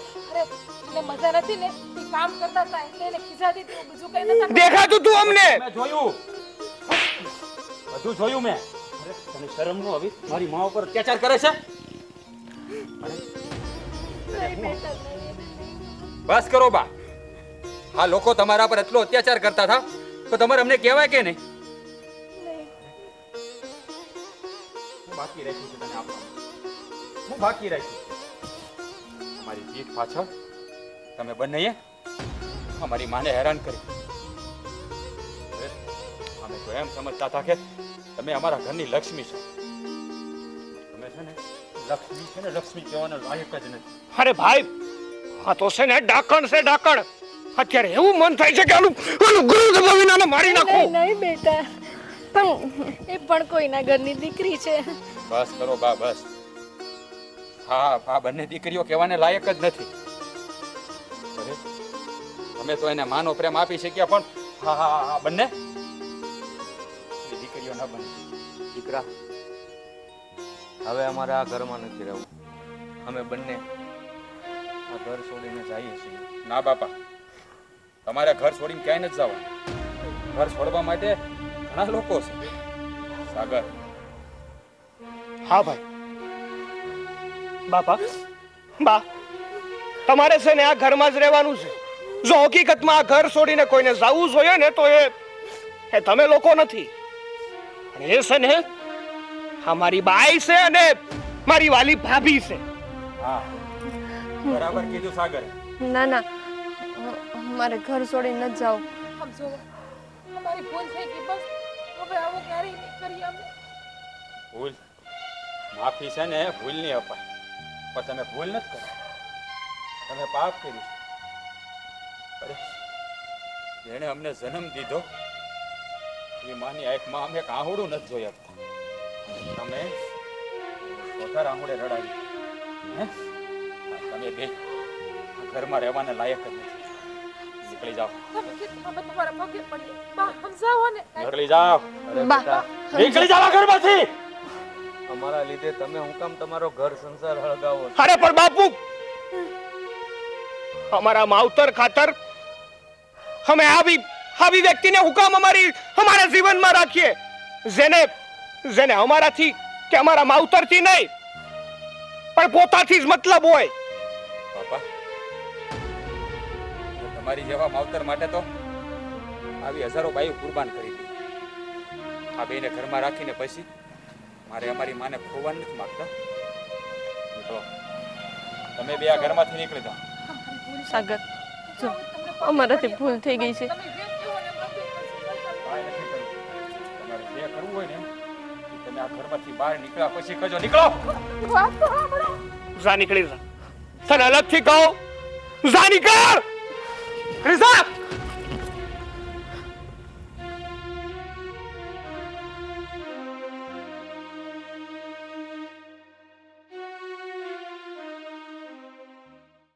મજા નથી ને કામ કરતા હતા એટલે એને ખીજાતી હતી, બીજું કઈ નતા. દેખાતું તું અમને? મેં જોયું, બધું જોયું મેં. અરે, તને શરમ ન આવી? મારી મા ઉપર અત્યાચાર કરે છે. બસ કરો બા. આ લોકો તમારા પર એટલો અત્યાચાર કરતા હતા તો તમારે અમને કહેવાય કે નહીં? હું બાકી રાખ્યું છે તને આપવાનું. હું બાકી રાખ્યું. મારી જીત પાછળ તમે બંનેએ અમારી માને હેરાન કરી. અરે, અમે તો એમ સમજતા હતા કે તમે અમારા ઘરની લક્ષ્મી છો. તમે છે ને લક્ષ્મી કહેવાના લાયક જ નથી. અરે ભાઈ, આ તો છે ને ડાકણ છે, ડાકણ. અત્યારે એવું મન થાય છે કે આનું ગુરુ દબાવીને મારી નાખો. નહીં બેટા, પણ એ પણ કોઈના ઘરની દીકરી છે. બસ કરો બા, બસ. હા, આ બંને દીકરીઓ કહેવાને લાયક જ નથી. અરે, તમે તો એને માનો પ્રેમ આપી શક્યા, પણ હા બંને દીકરીઓ ન બને. દીકરા, હવે અમારે આ ઘરમાં નથી રહેવું. અમે બંને આ ઘર છોડીને જઈએ છીએ. ના બાપા, તમારે ઘર છોડીને ક્યાંય નથી જવાનું. ઘર છોડવા માટે ઘણા લોકો છે. સાગર. હા ભાઈ. બાપા, બા, તમારે છે ને આ ઘરમાં જ રહેવાનું છે. જો હકીકતમાં આ ઘર છોડીને કોઈને જવું જોઈએ ને તો એ તમે લોકો નથી. પણ એ છે ને આ મારી બાઈ છે અને મારી વાલી ભાભી છે. હા, બરાબર કીધું સાગર. ના ના, મારે ઘર છોડીને ન જાવ. આમ જો, અમારી ભૂલ થઈ ગઈ, બસ હવે આવું ક્યારેય નહીં કરીએ અમે. ભૂલ માફી છે ને ભૂલ નહીં અપાય. પણ તમે ભૂલ નથી કરી, તમે પાપ કર્યું છે. અરે, જેણે અમને જન્મ દીધો એ માની આંખમાં અમે એક આહુડું નથી જોઈ શકતા. તમે ચોથા આહુડે રડાવી. હે? તમે બે આ ઘરમાં રહેવાના લાયક જ નથી. નીકળી જાઓ, અમે તમારા પગે પડીએ. બા, સમજાવો ને. નીકળી જાઓ, અરે બા. બેટા, નીકળી જાઓ આ ઘરમાંથી. અમારા લીધે તમે હું કામ તમારો ઘર સંસાર હળગાવો છો? અરે પણ બાપુ, અમારા માવતર ખાતર અમે આવી વ્યક્તિને હુકામ અમારા જીવનમાં રાખીએ જેને અમારાથી કે અમારા માવતરથી નહીં પણ પોતાથી જ મતલબ હોય. બાપા, તમારી જેવા માવતર માટે તો આવી હજારો બાઈઓ કુરબાન કરી દીધી. આ બેને ઘરમાં રાખીને પછી મારે અમારી માને ખોવા નથી માંગતા. નીકળો, તમે બે આ ઘરમાંથી નીકળી જાઓ. સાગર, જો અમારાથી ભૂલ થઈ ગઈ છે. તમે જે કહો ને કાંઈ નથી કરવું. તમારે જે કરવું હોય ને એ તમે આ ઘરમાંથી બહાર નીકળ્યા પછી કરજો. નીકળો. વાત તો સાંભળો. જા નીકળી જા. તને અલગથી કહો, જા નીકળ. નીકળી જા.